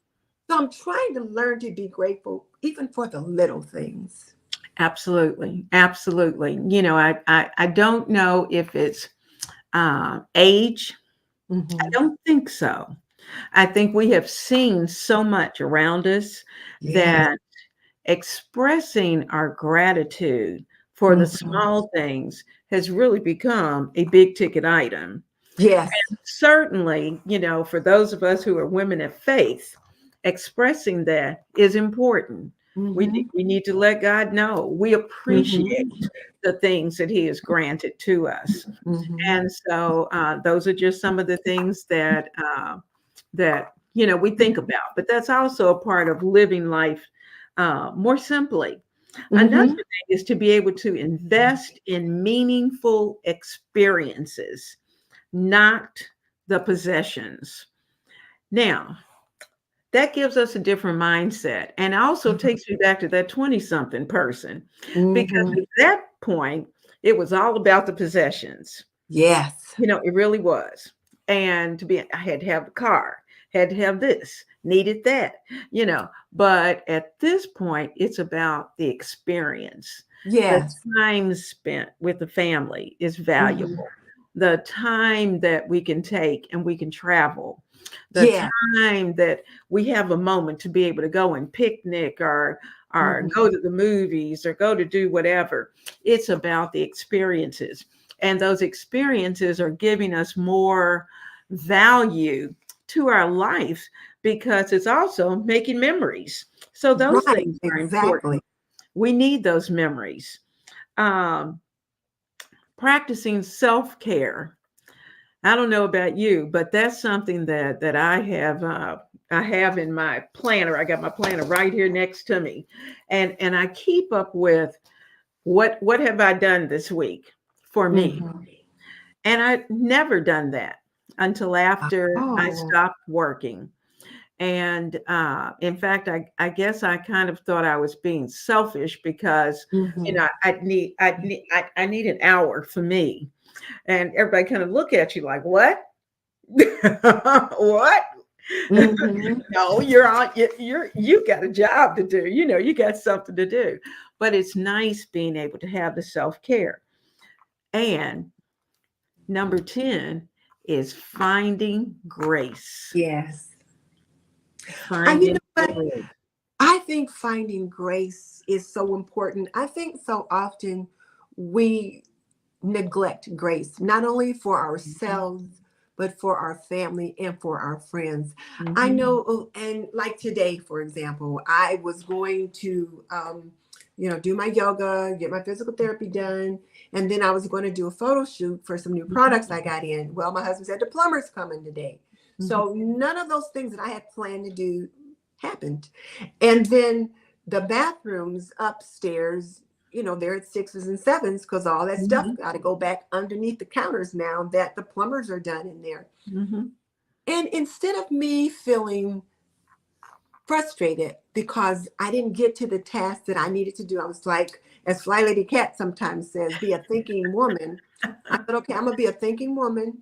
So I'm trying to learn to be grateful even for the little things. Absolutely. Absolutely. I don't know if it's age. I Hmm. don't think so. I think we have seen so much around us Yes. that expressing our gratitude for the Hmm. small things has really become a big ticket item. Yes. Certainly, for those of us who are women of faith, expressing that is important. Hmm. We need to let God know we appreciate Hmm. the things that He has granted to us. Hmm. And so those are just some of the things that we think about. But that's also a part of living life more simply. Another Hmm. thing is to be able to invest in meaningful experiences, not the possessions. Now, that gives us a different mindset and also takes me back to that 20 something person because Hmm. at that point, it was all about the possessions. Yes. It really was. And I had to have a car, had to have this, needed that, But at this point, it's about the experience. The Yes. time spent with the family is Hmm. valuable. The time that we can take and we can travel, the Yes. time that we have a moment to be able to go and picnic or or go to the movies or go to do whatever. It's about the experiences. And those experiences are giving us more value to our life because it's also making memories. So those Right, things are exactly. important. We need those memories. Um, Practicing self-care. I don't know about you, but that's something that I have in my planner. I got my planner right here next to me, and I keep up with what have I done this week for me. Mm-hmm. And I'd never done that until after I Oh. stopped working. And in fact, I guess I kind of thought I was being selfish because, Mm-hmm. I need an hour for me. And everybody kind of look at you like, what? What? Mm-hmm. No, you got a job to do. You got something to do. But it's nice being able to have the self-care. And number 10 is finding grace. Yes. And you Finding know what? grace. I think finding grace is so important. I think so often we neglect grace, not only for Mhm, ourselves, but for our family and for our friends. I mhm, know, and like today, for example, I was going to, do my yoga, get my physical therapy done, and then I was going to do a photo shoot for some new mhm, products I got in. Well, my husband said the plumber's coming today. mhm, So none of those things that I had planned to do happened. And then the bathrooms upstairs, they're at sixes and sevens because all that stuff mhm, got to go back underneath the counters now that the plumbers are done in there. mhm, And instead of me feeling frustrated because I didn't get to the task that I needed to do, I was like, as Fly Lady Cat sometimes says, be a thinking woman. I said, okay, I'm going to be a thinking woman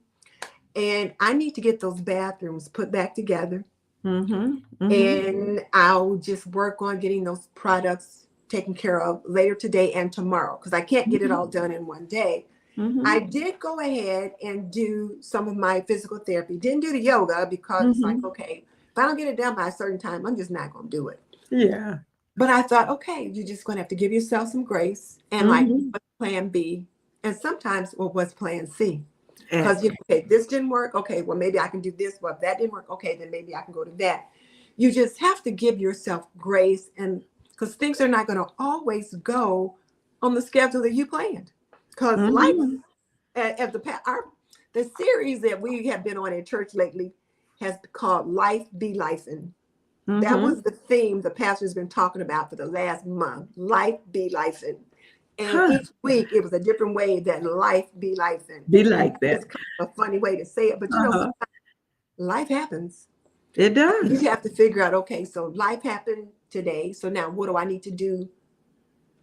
and I need to get those bathrooms put back together. mhm, mhm, And I'll just work on getting those products taken care of later today and tomorrow because I can't get it mhm, all done in one day. I mhm, did go ahead and do some of my physical therapy. Didn't do the yoga because it's like, mhm. okay, if I don't get it done by a certain time, I'm just not going to do it. Yeah. But I thought, okay, you're just going to have to give yourself some grace and like, Mhm. what's plan B? And sometimes, well, what's plan C? Eh, Because, okay, this didn't work. Okay, well, maybe I can do this. Well, if that didn't work, okay, then maybe I can go to that. You just have to give yourself grace, and because things are not going to always go on the schedule that you planned. Because life, mhm, as the series that we have been on at church lately has called Life Be Lifing. That mhm. was the theme the pastor's been talking about for the last month. Life be lifing. And Huh. each week it was a different way that life be lifing. Be like that. It's kind of a funny way to say it, but Uh-huh. sometimes life happens. It You does. have to figure out, okay, so life happened today. So now what do I need to do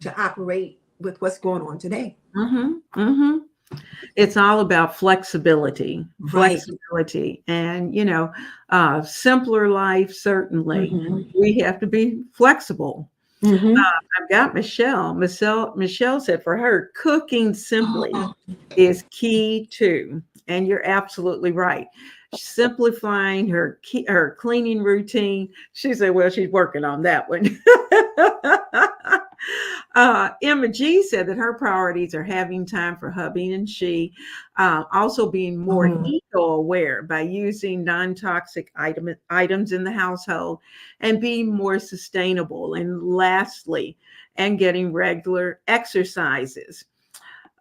to operate with what's going on today? Mhm, mhm. It's all about flexibility, Right. flexibility, and simpler life. Certainly, Mm-hmm. we have to be flexible. Mm-hmm. I've got Michelle. Michelle said for her, cooking simply Oh, is key too, and you're absolutely right. Simplifying her cleaning routine. She said, "Well, she's working on that one." Emma G said that her priorities are having time for hubby and she, also being more mm-hmm. eco-aware by using non-toxic items in the household and being more sustainable. And lastly, and getting regular exercises.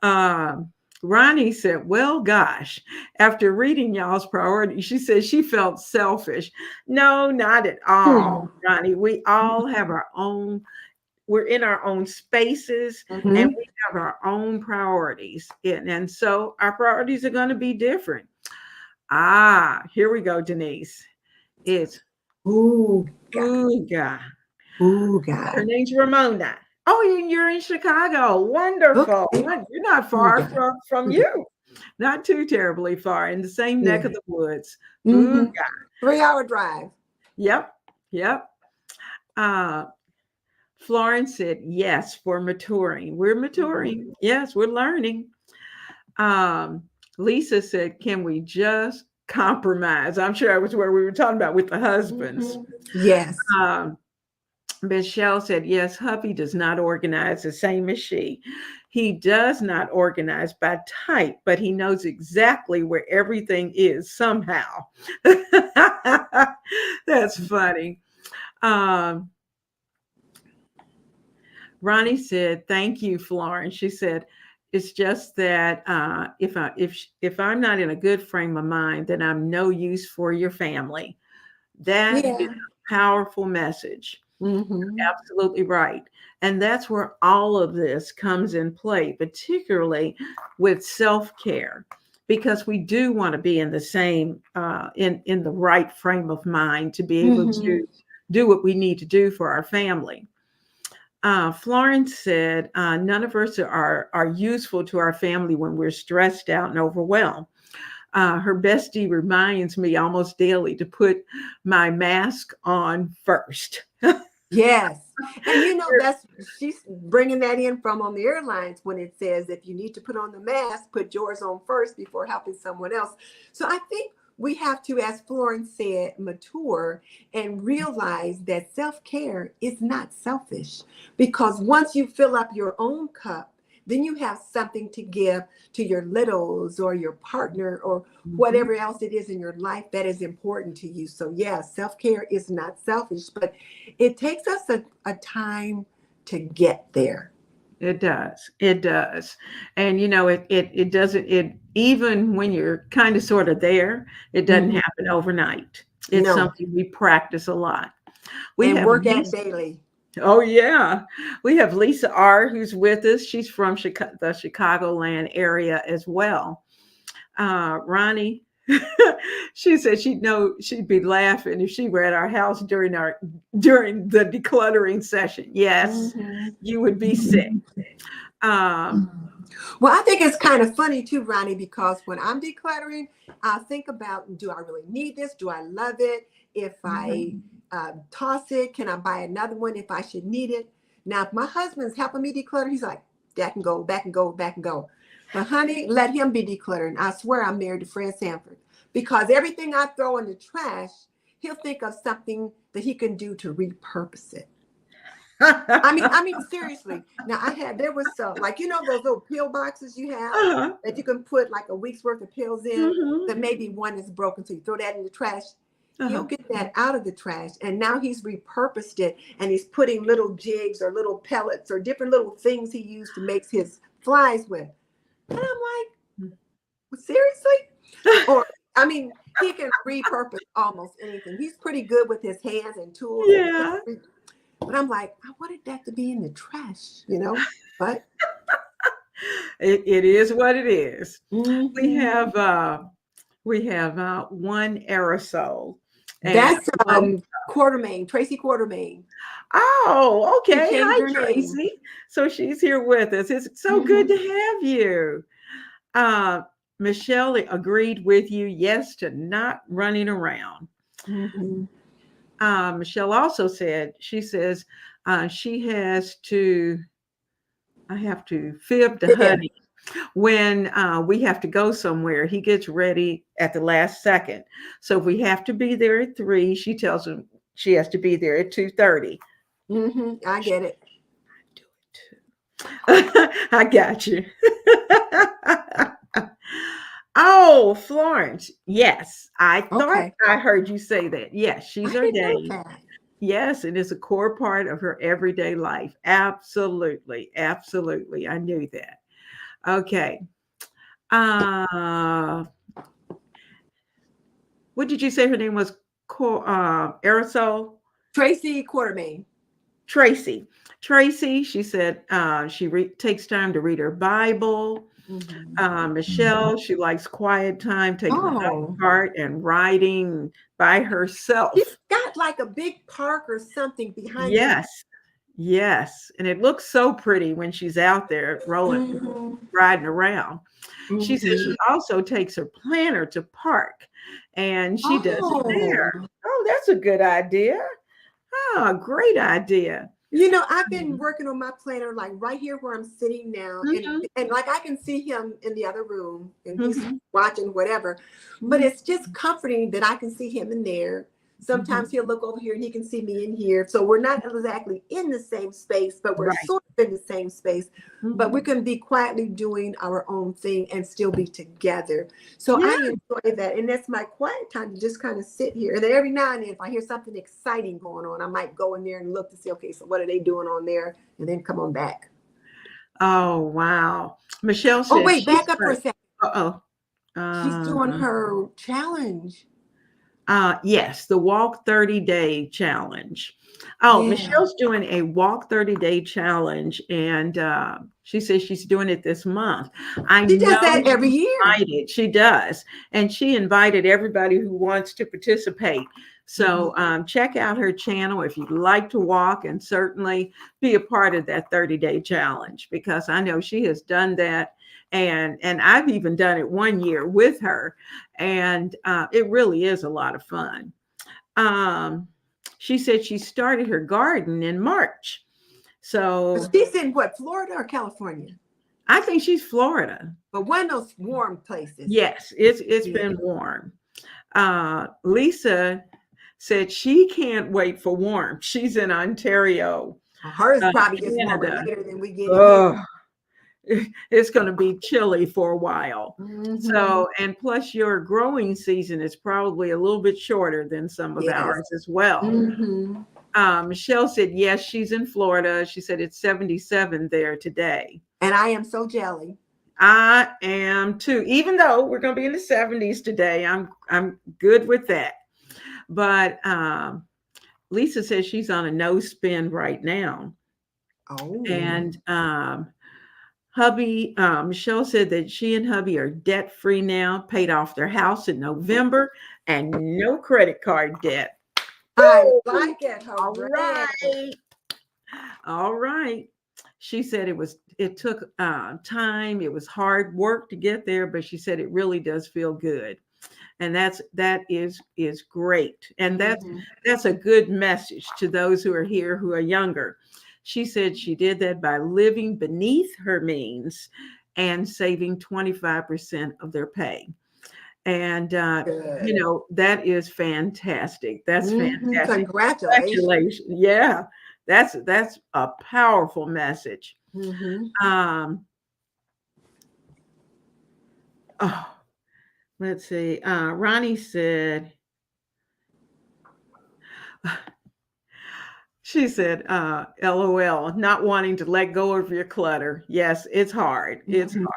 Um, Ronnie said, well, gosh, after reading y'all's priorities, she said she felt selfish. No, not at all, Ronnie. We all have our own, we're in our own spaces and Mm-hmm. we have our own priorities. And so our priorities are going to be different. Here we go, Denise. It's Ooh, God. Ooga. Ooh, Her God. name's Ramona. Oh, and you're in Chicago. Wonderful. Okay. You're not Ooh, far God. from Ooh, God. you. Not too terribly far, in the same neck Yeah. of the woods. Ooh, Mm-hmm. God. 3 hour drive. Yep. Yep. Uh, Florence said, yes, for maturing. We're Mm-hmm. maturing. Yes, we're learning. Um, Lisa said, can we just compromise? I'm sure that was where we were talking about with the husbands. Mm-hmm. Yes. Um, Michelle said, yes, hubby does not organize the same as she. He does not organize by type, but he knows exactly where everything is somehow. That's funny. Um, Ronnie said, "Thank you, Florence." She said, "It's just that if I'm not in a good frame of mind, then I'm no use for your family." That is Yeah. a powerful message. Mm-hmm. Absolutely right. And that's where all of this comes in play, particularly with self-care, because we do want to be in the same in the right frame of mind to be able Mm-hmm. to do what we need to do for our family. Florence said, none of us are useful to our family when we're stressed out and overwhelmed. Her bestie reminds me almost daily to put my mask on first. Yes. And that's she's bringing that in from on the airlines when it says if you need to put on the mask, put yours on first before helping someone else. So I think we have to, as Florence said, mature and realize that self-care is not selfish, because once you fill up your own cup, then you have something to give to your littles or your partner or Mhm. whatever else it is in your life that is important to you. So yeah, self-care is not selfish, but it takes us a time to get there. It does. It does. And it doesn't it even when you're kind of sort of there, it doesn't Mhm. happen overnight. It's No, something we practice a lot. We and have work at Lisa. daily. Oh yeah. We have Lisa R who's with us. She's from the Chicagoland area as well. Ronnie, she said she'd be laughing if she were at our house during the decluttering session. Yes, Mhm. you would be sick. Um, Well, I think it's kind of funny too, Ronnie, because when I'm decluttering, I think about, do I really need this? Do I love it? If I toss it, can I buy another one if I should need it? Now, if my husband's helping me declutter, he's like, that can go, that can go, that can go. But honey, let him be decluttering. I swear I'm married to Fred Sanford, because everything I throw in the trash, he'll think of something that he can do to repurpose it. I mean, seriously. Now there was some, like, those little pill boxes you have uh-huh, that you can put like a week's worth of pills in, mhm, that maybe one is broken. So you throw that in the trash. He'll uh-huh. get that out of the trash. And now he's repurposed it and he's putting little jigs or little pellets or different little things he used to make his flies with. And I'm like, well, seriously? Or, I mean, he can repurpose almost anything. He's pretty good with his hands and tools and he can Yeah, but I'm like, I wanted that to be in the trash. But it is what it is. We mhm. have one aerosol, and That's Quartermain, Tracy Quartermain. oh, She okay. changed Hi, her name. Tracy. So she's here with us. It's so good Hmm. to have you. Uh, Michelle agreed with you. Yes, to not running around. Hmm. Michelle also said, she says, she has to, I have to fib to Yeah. honey when we have to go somewhere. He gets ready at the last second. So if we have to be there at 3, she tells him she has to be there at 2:30. I get it. Do it too. I got you. Oh, Florence. Yes, I thought Okay. I heard you say that. Yes, she's I didn't know ordained. that. Yes, it is a core part of her everyday life. Absolutely. Absolutely. I knew that. Okay. Uh, what did you say her name was? Aerosol? Tracy Quartermain. Tracy. Tracy, she said she takes time to read her Bible. Hmm. Michelle, she likes quiet time, taking the dog Oh, cart and riding by she's herself. got like a big park or something behind her. Yes, yes. And it looks so pretty when she's out there Hmm. riding around. She says Hmm. she also takes her planner to park and she does it there. Oh. Oh, that's a good idea. Oh, great idea. I've been working on my planner like right here where I'm sitting now, and Mhm, and like I can see him in the other room and he's mhm, watching whatever, but mhm. it's just comforting that I can see him in there Sometimes he'll look over here and he can see me in here. So we're not exactly in the same space, but we're Right. sort of in the same space. But we can be quietly doing our own thing and still be together. So Yeah. I enjoy that. And that's my quiet time to just kind of sit here. And then every now and then, if I hear something exciting going on, I might go in there and look to see, okay, so what are they doing on there? And then come on back. Oh, wow. Michelle Oh, said wait, back up for a second. Uh-oh. She's doing her challenge. Yes, the Walk 30-Day Challenge. Oh, Yeah. Michelle's doing a Walk 30-Day Challenge, and she says she's doing it this month. She does that every year. She does, and she invited everybody who wants to participate. So check out her channel if you'd like to walk, and certainly be a part of that 30-day challenge, because I know she has done that. And I've even done it one year with her, and it really is a lot of fun. She said she started her garden in March. So she's in what, Florida or California? I think she's Florida. But one of those warm places. Yes, it's been warm. Lisa said she can't wait for warmth. She's in Ontario. Hers probably gets warmer later than we get here. It's going to be chilly for a while. Mm-hmm. So, and plus your growing season is probably a little bit shorter than some of ours as well. Mm-hmm. Michelle said, yes, she's in Florida. She said it's 77 there today. And I am so jelly. I am too, even though we're going to be in the 70s today. I'm good with that. But Lisa says she's on a no spin right now. Oh. And hubby, Michelle said that she and hubby are debt free now, paid off their house in November, and no credit card debt. I like it. All right. All right. She said it took time. It was hard work to get there, but she said it really does feel good. And that is great. And that's a good message to those who are here who are younger. She said she did that by living beneath her means and saving 25% of their pay. And, that is fantastic. That's fantastic. Congratulations. Yeah, that's a powerful message. Let's see. Ronnie said, she said, LOL, not wanting to let go of your clutter. Yes, it's hard. It's hard.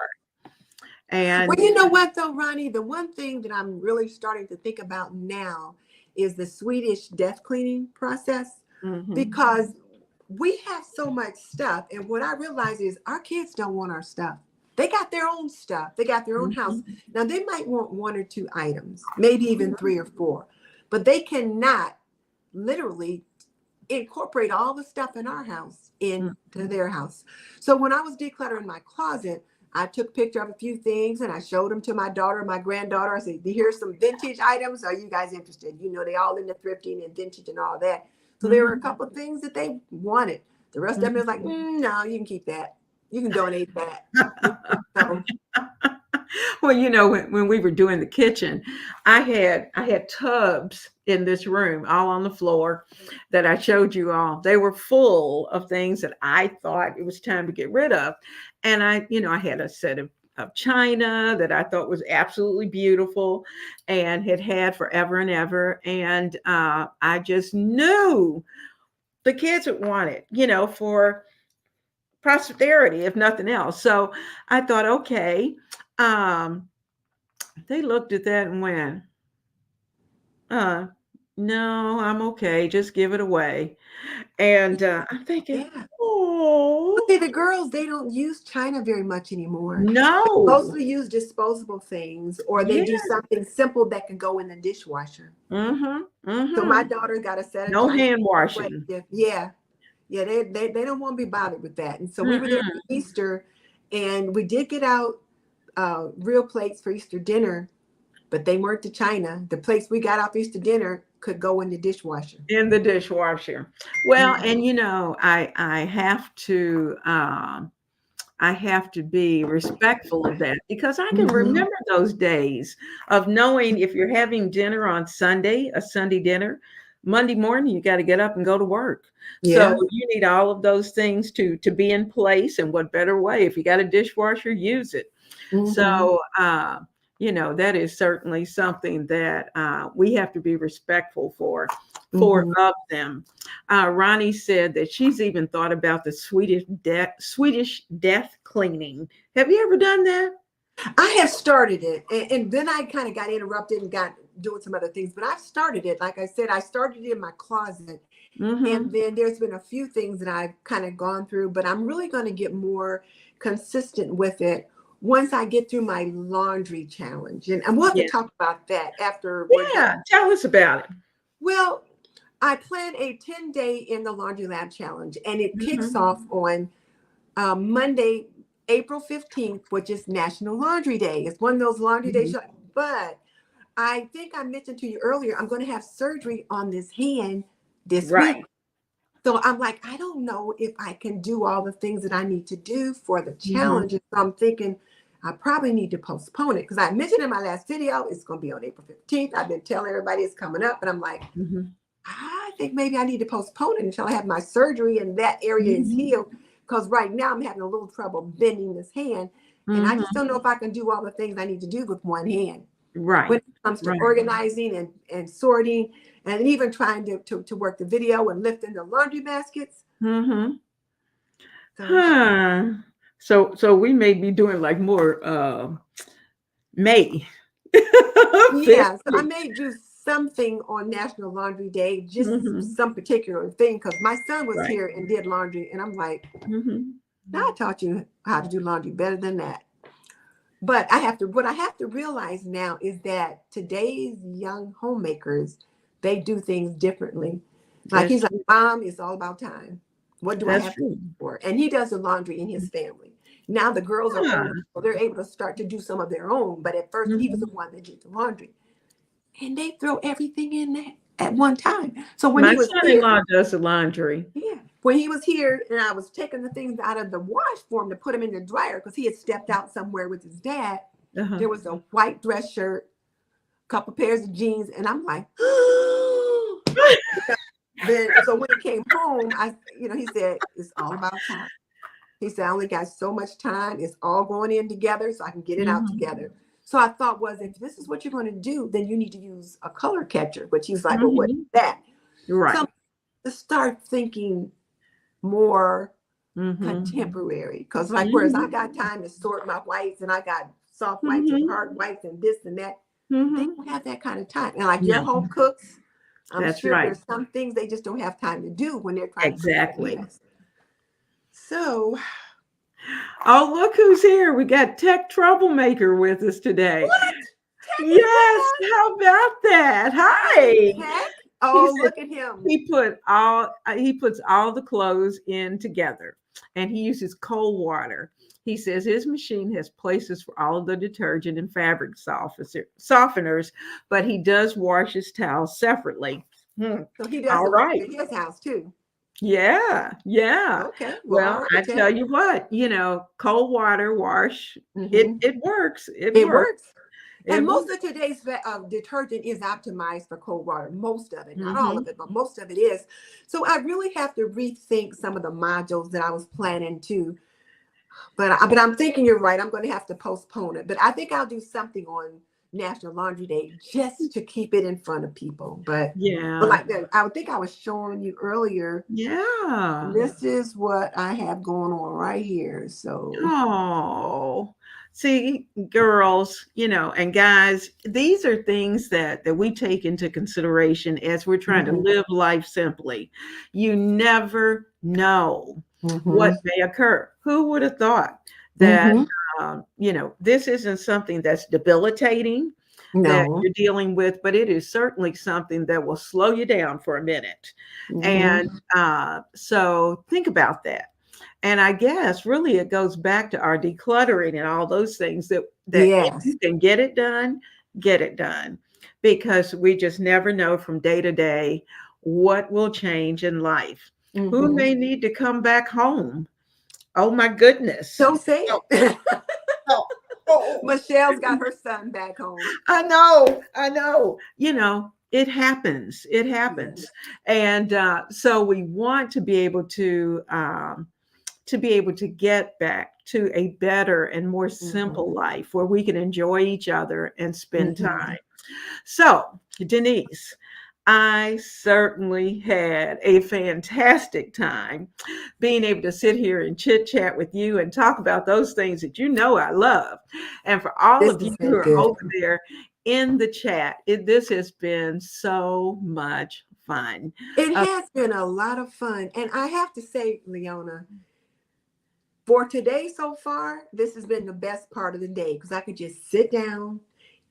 And well, you know what though, Ronnie, the one thing that I'm really starting to think about now is the Swedish death cleaning process, because we have so much stuff. And what I realize is our kids don't want our stuff. They got their own stuff. They got their own house. Now they might want 1 or 2 items, maybe even 3 or 4, but they cannot literally incorporate all the stuff in our house into their house. So when I was decluttering my closet, I took a picture of a few things and I showed them to my daughter, my granddaughter. I said, here's some vintage items. Are you guys interested? You know, they all into thrifting and vintage and all that. So there were a couple of things that they wanted. The rest of them was like, no, you can keep that. You can donate that. Well, you know, when we were doing the kitchen, I had tubs in this room all on the floor that I showed you all. They were full of things that I thought it was time to get rid of. And I had a set of china that I thought was absolutely beautiful and had forever and ever. And I just knew the kids would want it, for prosperity, if nothing else. So I thought, okay, they looked at that and went, no, I'm okay. Just give it away. And I'm thinking, oh. See, the girls, they don't use china very much anymore. No. They mostly use disposable things, or they do something simple that can go in the dishwasher. So my daughter got a set of no hand washing. Yeah. They don't want to be bothered with that. And so we were there for Easter, and we did get out real plates for Easter dinner, but they weren't the china. The plates we got off Easter dinner could go in the dishwasher. In the dishwasher. Well, and I have to I have to be respectful of that because I can Mhm. remember those days of knowing if you're having dinner on Sunday, a Sunday dinner, Monday morning you got to get up and go to work. So Yeah. you need all of those things to be in place. And what better way? If you got a dishwasher, use it. Mhm. So that is certainly something that we have to be respectful for Mhm. of them. Ronnie said that she's even thought about the Swedish death cleaning. Have you ever done that? I have started it, and then I kind of got interrupted and got doing some other things. But I've started it. Like I said, I started it in my closet, and Mm-hmm. then there's been a few things that I've kind of gone through. But I'm really going to get more consistent with it once I get through my laundry challenge, and we'll have to Yeah. talk about that after we're done. Yeah. Tell us about it. Well, I plan a 10-day in the Laundry Lab challenge, and it kicks Mm-hmm. off on Monday, April 15th, which is National Laundry Day. It's one of those laundry days. Mm-hmm. But I think I mentioned to you earlier, I'm going to have surgery on this hand this week. Right. So I'm like, I don't know if I can do all the things that I need to do for the Mm-hmm. challenge. And so I'm thinking I probably need to postpone it because I mentioned in my last video, it's going to be on April 15th. I've been telling everybody it's coming up, and I'm like, Mm-hmm. I think maybe I need to postpone it until I have my surgery and that area is Mm-hmm. healed. Because right now I'm having a little trouble bending this hand. And I just Mm-hmm. don't know if I can do all the things I need to do with one hand when Right. it comes to Right. organizing and sorting and even trying to work the video and lifting the laundry baskets. Mm-hmm. So, Huh. So we may be doing like more May. This yeah, so I week. may do something on National Laundry Day, just Mm-hmm. some particular thing, because my son was Right. here and did laundry. And I'm like, Mm-hmm. I taught you how to do laundry better than that. But what I have to realize now is that today's young homemakers, they do things differently. Like That's he's like, true. Mom, it's all about time. What do I That's have to true. do for? And he does the laundry in his family. Now the girls are older, Huh. so they're able to start to do some of their own. But at first, he was the Mhm. one that did the laundry. And they throw everything in there at one time. So when My he was here, son-in-law does the laundry. yeah. When he was here and I was taking the things out of the wash for him to put them in the dryer because he had stepped out somewhere with his dad, Uh-huh. there was a white dress shirt, a couple pairs of jeans, and I'm like, then so when he came home, he said, it's all about time. He said, I only got so much time. It's all going in together so I can get it out Mhm. together. So I thought was if this is what you're going to do, then you need to use a color catcher. But he was like, well, what is Mhm. that? So Right. to start thinking more Mhm. contemporary, because like whereas I Mhm. got time to sort my whites and I got soft whites and Mhm. hard whites and this and that, they Mhm. don't have that kind of time. And like your No, home cooks, I'm that's sure right. there's some things they just don't have time to do when they're trying to cook their Exactly. meals. So Oh, look who's here. We got Tech Troublemaker with us today. what? Tech is with Yes, us? how about that? Hi, Hi. Tech. He Oh, said look at him. he puts all the clothes in together and he uses cold water. He says his machine has places for all of the detergent and fabric softeners, but he does wash his towels separately. Hmm. So he does All the laundry right. at his house too. Yeah, yeah. Okay. Well, all Well, right, I Tech. tell you what, cold water wash, Hmm. it works. It It works. works. And It most works. of today's detergent is optimized for cold water. Most of it, not all Mm-hmm. of it, but most of it is. So I really have to rethink some of the modules that I was planning to. But I'm thinking you're right. I'm going to have to postpone it. But I think I'll do something on National Laundry Day just to keep it in front of people. But Yeah. like that, I would think I was showing you earlier. Yeah. This is what I have going on right here. So. Oh, see, girls, and guys, these are things that we take into consideration as we're trying to Mhm, live life simply. You never know what mhm, may occur. Who would have thought that, mhm. this isn't something that's debilitating that No. you're dealing with, but it is certainly something that will slow you down for a minute. And Mhm. so think about that. And I guess really it goes back to our decluttering and all those things that if Yes. you can get it done. Because we just never know from day to day what will change in life. Who Mhm. may need to come back home Oh my goodness. Don't say Oh, it. oh, oh. Michelle's got her son back home. I know, I know. You know, it happens. It happens. And so we want to be able to get back to a better and more simple life where we can enjoy each other and spend time. So, Denise, I certainly had a fantastic time being able to sit here and chit chat with you and talk about those things that you know I love. And for all This of has you been who are good. over there in the chat, this has been so much fun. It has been a lot of fun. And I have to say, Leona, for today so far, this has been the best part of the day because I could just sit down,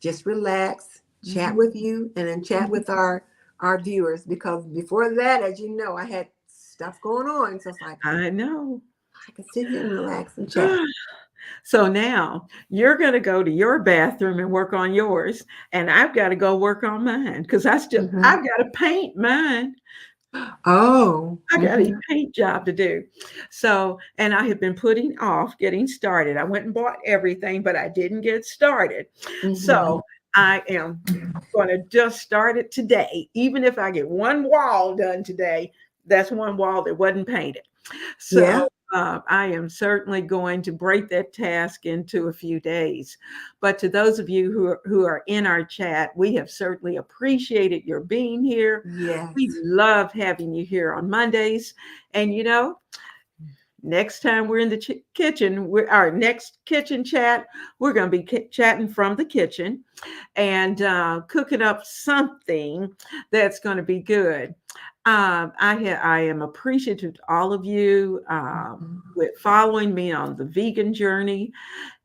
just relax, chat with you, and then chat with our viewers. Because before that, as you know, I had stuff going on. So it's like I know. I could sit here and relax and chat. So now you're going to go to your bathroom and work on yours, and I've got to go work on mine because I've got to paint mine. Oh, I got a paint job to do. So, and I have been putting off getting started. I went and bought everything, but I didn't get started. So I am going to just start it today. Even if I get one wall done today, that's one wall that wasn't painted. So yeah. I am certainly going to break that task into a few days. But to those of you who are in our chat, we have certainly appreciated your being here. Yes. We love having you here on Mondays. And you know, next time we're in the kitchen, our next kitchen chat, we're going to be chatting from the kitchen and cooking up something that's going to be good. I am appreciative to all of you with following me on the vegan journey.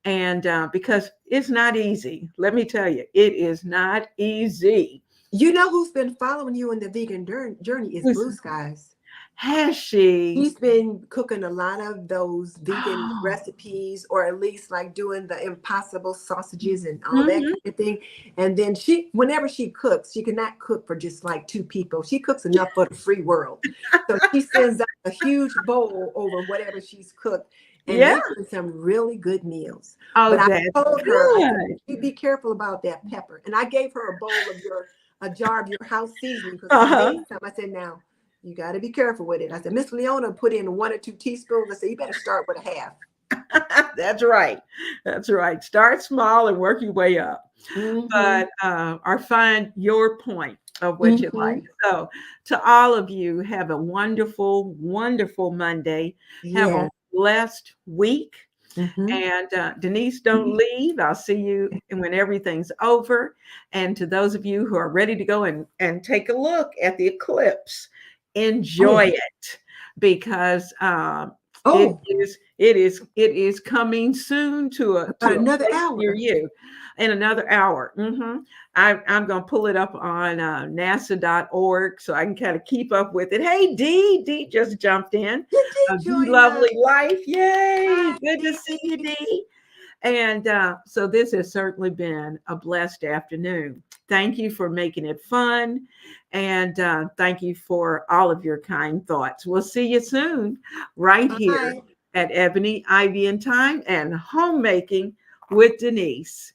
And because it's not easy, let me tell you, it is not easy. You know who's been following you in the vegan journey is Blue Skies. Has she? She's been cooking a lot of those vegan recipes, or at least like doing the impossible sausages and all that kind of thing. And then whenever she cooks, she cannot cook for just like 2 people. She cooks enough for the free world. So she sends out a huge bowl over whatever she's cooked. And they've been some really good meals. Oh, but that's I told her, I good. said, you be careful about that pepper. And I gave her a bowl of a jar of your house seasoning because I made some. I said, now, you got to be careful with it. I said, Miss Leona put in 1 or 2 teaspoons. I said, you better start with a half. That's right. That's right. Start small and work your way up. But or find your point of what you like. So to all of you, have a wonderful, wonderful Monday. Have a blessed week. And Denise, don't leave. I'll see you when everything's over. And to those of you who are ready to go and take a look at the eclipse, enjoy it because it is coming soon to another hour near you in another hour. I'm going to pull it up on nasa.org so I can kind of keep up with it. Hey, Dee just jumped in. Lovely life. Yay. Hi, good to see you, Dee. And so this has certainly been a blessed afternoon. Thank you for making it fun. And thank you for all of your kind thoughts. We'll see you soon right here at Ebony Ivy Thyme and Homemaking with Denise.